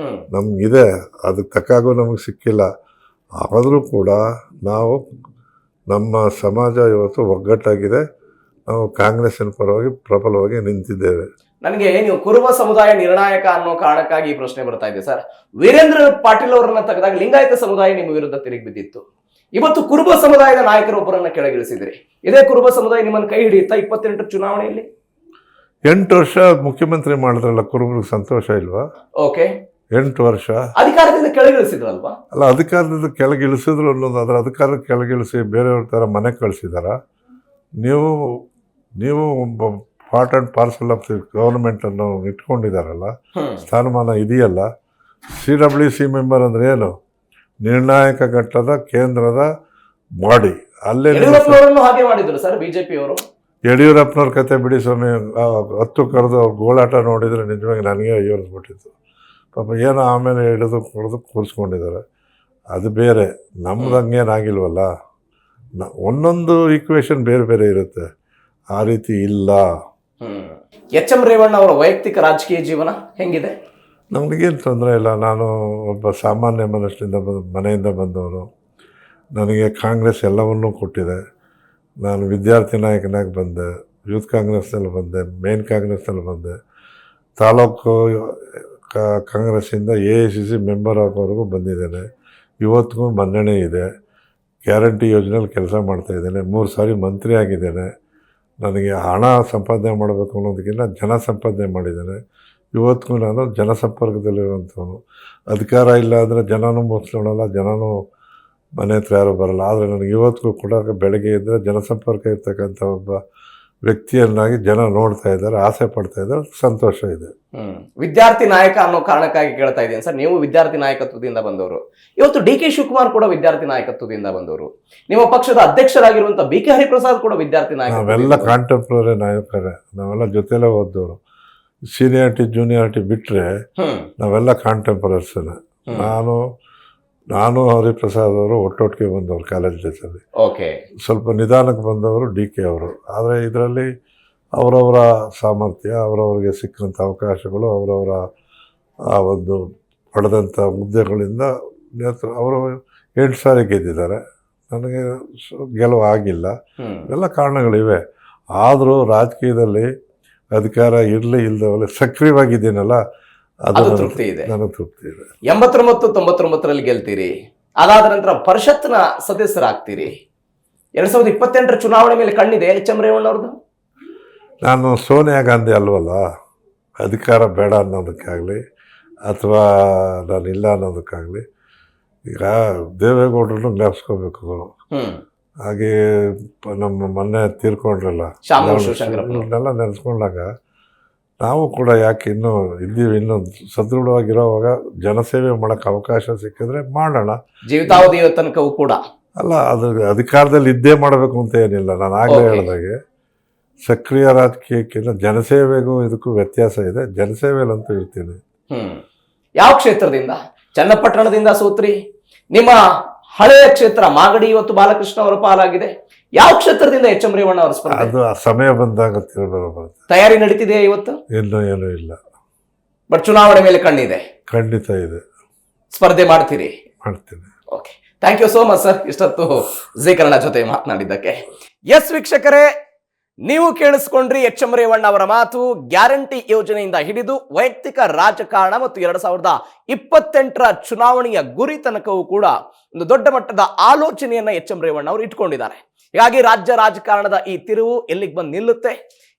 ನಮಗಿದೆ, ಅದಕ್ಕೆ ತಕ್ಕಾಗೂ ನಮಗೆ ಸಿಕ್ಕಿಲ್ಲ. ಆದರೂ ಕೂಡ ನಾವು ನಮ್ಮ ಸಮಾಜ ಇವತ್ತು ಒಗ್ಗಟ್ಟಾಗಿದೆ. ನಾವು ಕಾಂಗ್ರೆಸ್ಸಿನ ಪರವಾಗಿ ಪ್ರಬಲವಾಗಿ ನಿಂತಿದ್ದೇವೆ. ನನಗೆ ನೀವು ಕುರುಬ ಸಮುದಾಯ ನಿರ್ಣಾಯಕ ಅನ್ನೋ ಕಾರಣಕ್ಕಾಗಿ ಈ ಪ್ರಶ್ನೆ ಬರ್ತಾ ಇದೆ ಸರ್. ವೀರೇಂದ್ರ ಪಾಟೀಲ್ ಅವರನ್ನ ತೆಗೆದಾಗ ಲಿಂಗಾಯತ ಸಮುದಾಯ ನಿಮ್ಮ ವಿರುದ್ಧ ತಿರುಗಿ ಬಿದ್ದಿತ್ತು. ಇವತ್ತು ಕುರುಬ ಸಮುದಾಯದ ನಾಯಕರೊಬ್ಬರನ್ನ ಕೆಳಗಿಳಿಸಿದ್ರಿ. ಇದೇ ಕುರುಬ ಸಮುದಾಯ ನಿಮ್ಮನ್ನು ಕೈ ಹಿಡಿಯುತ್ತಾ 28 ಚುನಾವಣೆಯಲ್ಲಿ? 8 ವರ್ಷ ಮುಖ್ಯಮಂತ್ರಿ ಮಾಡಿದ್ರಲ್ಲ, ಕುರುಬರಿಗೆ ಸಂತೋಷ ಇಲ್ವಾ? ಓಕೆ, 8 ವರ್ಷ ಅಧಿಕಾರದಿಂದ ಕೆಳಗಿಳಿಸಿದ್ರಲ್ವಾ? ಅಲ್ಲ, ಅಧಿಕಾರದಿಂದ ಕೆಳಗಿಳಿಸಿದ್ರು ಅನ್ನೋದು, ಅದರ ಅಧಿಕಾರ ಕೆಳಗಿಳಿಸಿ ಬೇರೆಯವ್ರ ಥರ ಮನೆ ಕಳಿಸಿದಾರ? ನೀವು ಒಬ್ಬ part and parcel of the ಗೌರ್ಮೆಂಟನ್ನು ಇಟ್ಕೊಂಡಿದ್ದಾರಲ್ಲ, ಸ್ಥಾನಮಾನ ಇದೆಯಲ್ಲ. CWC ಮೆಂಬರ್ ಅಂದರೆ ಏನು? ನಿರ್ಣಾಯಕ ಘಟ್ಟದ ಕೇಂದ್ರದ ಬಾಡಿ. ಅಲ್ಲೇ ಹಾಗೆ ಮಾಡಿದ್ರು ಸರ್ ಬಿಜೆಪಿ ಅವರು. ಯಡಿಯೂರಪ್ಪನವ್ರ ಕತೆ ಬಿಡಿ ಸ್ವಾಮಿ. 10 ಕರೆದು ಅವ್ರ ಗೋಳಾಟ ನೋಡಿದರೆ ನಿಜವಾಗಿ ನನಗೆ ಅಯ್ಯೋನ್ಸ್ಬಿಟ್ಟಿತ್ತು. ಪಾಪ ಏನೋ ಆಮೇಲೆ ಹಿಡಿದು ಕೊಡೋದು ಕೂರಿಸ್ಕೊಂಡಿದ್ದಾರೆ. ಅದು ಬೇರೆ. ನಮ್ದು ಹಂಗೇನಾಗಿಲ್ವಲ್ಲ. ಒಂದೊಂದು ಈಕ್ವೇಷನ್ ಬೇರೆ ಬೇರೆ ಇರುತ್ತೆ. ಆ ರೀತಿ ಇಲ್ಲ. ಎಚ್.ಎಂ. ರೇವಣ್ಣ ಅವರ ವೈಯಕ್ತಿಕ ರಾಜಕೀಯ ಜೀವನ ಹೆಂಗಿದೆ? ನಮಗೇನು ತೊಂದರೆ ಇಲ್ಲ. ನಾನು ಒಬ್ಬ ಸಾಮಾನ್ಯ ಮನೆಯಿಂದ ಬಂದವನು. ನನಗೆ ಕಾಂಗ್ರೆಸ್ ಎಲ್ಲವನ್ನೂ ಕೊಟ್ಟಿದೆ. ನಾನು ವಿದ್ಯಾರ್ಥಿ ನಾಯಕನಾಗಿ ಬಂದೆ, ಯೂತ್ ಕಾಂಗ್ರೆಸ್ನಲ್ಲಿ ಬಂದೆ, ಮೇನ್ ಕಾಂಗ್ರೆಸ್ನಲ್ಲಿ ಬಂದೆ, ತಾಲೂಕು ಕಾಂಗ್ರೆಸ್ಸಿಂದ AICC ಮೆಂಬರ್ ಆಗೋವರೆಗೂ ಬಂದಿದ್ದೇನೆ. ಇವತ್ತಿಗೂ ಮನ್ನಣೆ ಇದೆ. ಗ್ಯಾರಂಟಿ ಯೋಜನೆಯಲ್ಲಿ ಕೆಲಸ ಮಾಡ್ತಾಯಿದ್ದೇನೆ. 3 ಸಾರಿ ಮಂತ್ರಿ ಆಗಿದ್ದೇನೆ. ನನಗೆ ಹಣ ಸಂಪಾದನೆ ಮಾಡಬೇಕು ಅನ್ನೋದಕ್ಕಿಂತ ಜನ ಸಂಪಾದನೆ ಮಾಡಿದ್ದೇನೆ. ಇವತ್ತಿಗೂ ನಾನು ಜನಸಂಪರ್ಕದಲ್ಲಿರುವಂಥವನು. ಅಧಿಕಾರ ಇಲ್ಲ ಅಂದರೆ ಜನನೂ ಮುಗಿಸ್ಕೊಳ್ಳಲ್ಲ, ಜನನೂ ಮನೆ ಹತ್ರ ಯಾರೂ ಬರಲ್ಲ. ಆದರೆ ನನಗೆ ಇವತ್ತಿಗೂ ಕೂಡ ಬೆಳಗ್ಗೆ ಇದ್ದರೆ ಜನಸಂಪರ್ಕ ಇರ್ತಕ್ಕಂಥ ಒಬ್ಬ ವ್ಯಕ್ತಿಯನ್ನಾಗಿ ಜನ ನೋಡ್ತಾ ಇದ್ದಾರೆ, ಆಸೆ ಪಡ್ತಾ ಇದ್ದಾರೆ. ಸಂತೋಷ ಇದೆ. ವಿದ್ಯಾರ್ಥಿ ನಾಯಕ ಅನ್ನೋ ಕಾರಣಕ್ಕಾಗಿ ಕೇಳ್ತಾ ಇದ್ದೀನಿ ಸರ್. ನೀವು ವಿದ್ಯಾರ್ಥಿ ನಾಯಕತ್ವದಿಂದ ಬಂದವರು. ಇವತ್ತು ಡಿ ಕೆ ಶಿವಕುಮಾರ್ ಕೂಡ ವಿದ್ಯಾರ್ಥಿ ನಾಯಕತ್ವದಿಂದ ಬಂದವರು. ನಿಮ್ಮ ಪಕ್ಷದ ಅಧ್ಯಕ್ಷರಾಗಿರುವಂತಹ BK ಹರಿಪ್ರಸಾದ್ ಕೂಡ ವಿದ್ಯಾರ್ಥಿ ನಾಯಕ. ನಾವೆಲ್ಲ ಕಾಂಟೆಂಪ್ರರಿ ನಾಯಕರೇ. ನಾವೆಲ್ಲ ಜೊತೆಲೇ ಓದ್ದವರು. ಸೀನಿಯಾರಿಟಿ ಜೂನಿಯಾರಿಟಿ ಬಿಟ್ಟರೆ ನಾವೆಲ್ಲ ಕಾಂಟೆಂಪರರ್ಸನ್ನ. ನಾನು ಹರಿಪ್ರಸಾದ್ ಅವರು ಒಟ್ಟೊಟ್ಟಿಗೆ ಬಂದವರು ಕಾಲೇಜ್ ಡೇಸಲ್ಲಿ. ಓಕೆ. ಸ್ವಲ್ಪ ನಿಧಾನಕ್ಕೆ ಬಂದವರು DK ಅವರು. ಆದರೆ ಇದರಲ್ಲಿ ಅವರವರ ಸಾಮರ್ಥ್ಯ, ಅವರವರಿಗೆ ಸಿಕ್ಕಂಥ ಅವಕಾಶಗಳು, ಅವರವರ ಆ ಒಂದು ಪಡೆದಂಥ ಹುದ್ದೆಗಳಿಂದ ಅವರು 8 ಸಾರಿ ಗೆದ್ದಿದ್ದಾರೆ. ನನಗೆ ಗೆಲುವು ಆಗಿಲ್ಲ. ಎಲ್ಲ ಕಾರಣಗಳಿವೆ. ಆದರೂ ರಾಜಕೀಯದಲ್ಲಿ ಅಧಿಕಾರ ಇರಲಿ ಇಲ್ಲದವಲ್ಲ ಸಕ್ರಿಯವಾಗಿದ್ದೀನಲ್ಲ, ಅದು ತೃಪ್ತಿ ಇದೆ. ನನಗೆ ತೃಪ್ತಿ ಇದೆ. 89-99ರಲ್ಲಿ ಗೆಲ್ತೀರಿ. ಅದಾದ ನಂತರ ಪರಿಷತ್ನ ಸದಸ್ಯರಾಗ್ತೀರಿ. 2028ರ ಚುನಾವಣೆ ಮೇಲೆ ಕಣ್ಣಿದೆ ಎಚ್ ಎಂ ರೇವಣ್ಣ ಅವ್ರದ್ದು. ನಾನು ಸೋನಿಯಾ ಗಾಂಧಿ ಅಲ್ವಲ್ಲ, ಅಧಿಕಾರ ಬೇಡ ಅನ್ನೋದಕ್ಕಾಗಲಿ ಅಥವಾ ನಾನು ಇಲ್ಲ ಅನ್ನೋದಕ್ಕಾಗಲಿ. ಈಗ ದೇವೇಗೌಡರನ್ನು ಜ್ಞಾಪಿಸ್ಕೋಬೇಕು. ಹಾಗೆ ನಮ್ಮ ಮೊನ್ನೆ ತೀರ್ಕೊಂಡ್ರಲ್ಲ, ಇವನ್ನೆಲ್ಲ ನೆನೆಸ್ಕೊಂಡಾಗ ನಾವು ಕೂಡ ಯಾಕೆ ಇನ್ನೂ ಇದ್ದೀವಿ, ಇನ್ನೂ ಸದೃಢವಾಗಿರೋವಾಗ ಜನಸೇವೆ ಮಾಡೋಕ್ಕೆ ಅವಕಾಶ ಸಿಕ್ಕಿದ್ರೆ ಮಾಡೋಣ. ಜೀವಿತಾವಧಿಯ ತನಕವೂ ಕೂಡ ಅಲ್ಲ, ಅದು ಅಧಿಕಾರದಲ್ಲಿ ಇದ್ದೇ ಮಾಡಬೇಕು ಅಂತ ಏನಿಲ್ಲ. ನಾನು ಆಗಲೇ ಹೇಳಿದಾಗೆ ಸಕ್ರಿಯ ರಾಜಕೀಯಕ್ಕಿಂತ ಜನಸೇವೆಗೂ ಇದಕ್ಕೂ ವ್ಯತ್ಯಾಸ ಇದೆ. ಜನಸೇವೆಯಲ್ಲಂತೂ ಇರ್ತೀನಿ. ಯಾವ ಕ್ಷೇತ್ರದಿಂದ? ಚನ್ನಪಟ್ಟಣದಿಂದ ಸೋತ್ರಿ. ನಿಮ್ಮ ಹಳೆಯ ಕ್ಷೇತ್ರ ಮಾಗಡಿ ಇವತ್ತು ಬಾಲಕೃಷ್ಣ ಅವರ ಪಾಲಾಗಿದೆ. ಯಾವ ಕ್ಷೇತ್ರದಿಂದ ಎಚ್ ಎಂ ರೇವಣ್ಣ ಅವರ ಸ್ಪರ್ಧೆ? ಅದು ಆ ಸಮಯ ಬಂದಾಗ ಬರುತ್ತೆ. ತಯಾರಿ ನಡೀತಿದೆಯಾ ಇವತ್ತು? ಇನ್ನೂ ಏನೂ ಇಲ್ಲ. ಬಟ್ ಚುನಾವಣೆ ಮೇಲೆ ಕಣ್ಣಿದೆ. ಖಂಡಿತ ಇದೆ. ಸ್ಪರ್ಧೆ ಮಾಡ್ತೀರಿ? ಮಾಡ್ತೀನಿ. Okay, thank you so much sir, ಇಷ್ಟೊತ್ತು ಜೀ ಕನ್ನಡ ಜೊತೆ ಮಾತನಾಡಿದ್ದಕ್ಕೆ. ಎಸ್ ವೀಕ್ಷಕರೇ, ನೀವು ಕೇಳಿಸ್ಕೊಂಡ್ರಿ ಎಚ್ ಎಂ ರೇವಣ್ಣ ಅವರ ಮಾತು. ಗ್ಯಾರಂಟಿ ಯೋಜನೆಯಿಂದ ಹಿಡಿದು ವೈಯಕ್ತಿಕ ರಾಜಕಾರಣ ಮತ್ತು 2028ರ ಚುನಾವಣೆಯ ಗುರಿ ತನಕವೂ ಕೂಡ ಒಂದು ದೊಡ್ಡ ಮಟ್ಟದ ಆಲೋಚನೆಯನ್ನ ಎಚ್ ಎಂ ರೇವಣ್ಣ ಅವರು ಇಟ್ಕೊಂಡಿದ್ದಾರೆ. ಹೀಗಾಗಿ ರಾಜ್ಯ ರಾಜಕಾರಣದ ಈ ತಿರುವು ಎಲ್ಲಿಗೆ ಬಂದು ನಿಲ್ಲುತ್ತೆ,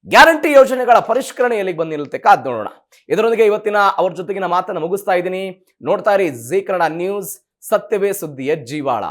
ಗ್ಯಾರಂಟಿ ಯೋಜನೆಗಳ ಪರಿಷ್ಕರಣೆ ಎಲ್ಲಿಗೆ ಬಂದು ನಿಲ್ಲುತ್ತೆ, ಕಾದ್ ನೋಡೋಣ. ಇದರೊಂದಿಗೆ ಇವತ್ತಿನ ಅವ್ರ ಜೊತೆಗಿನ ಮಾತನ್ನು ಮುಗಿಸ್ತಾ ಇದ್ದೀನಿ. ನೋಡ್ತಾ ಇರಿ ಜೀ ಕನ್ನಡ ನ್ಯೂಸ್, ಸತ್ಯವೇ ಸುದ್ದಿಯ ಜೀವಾಳ.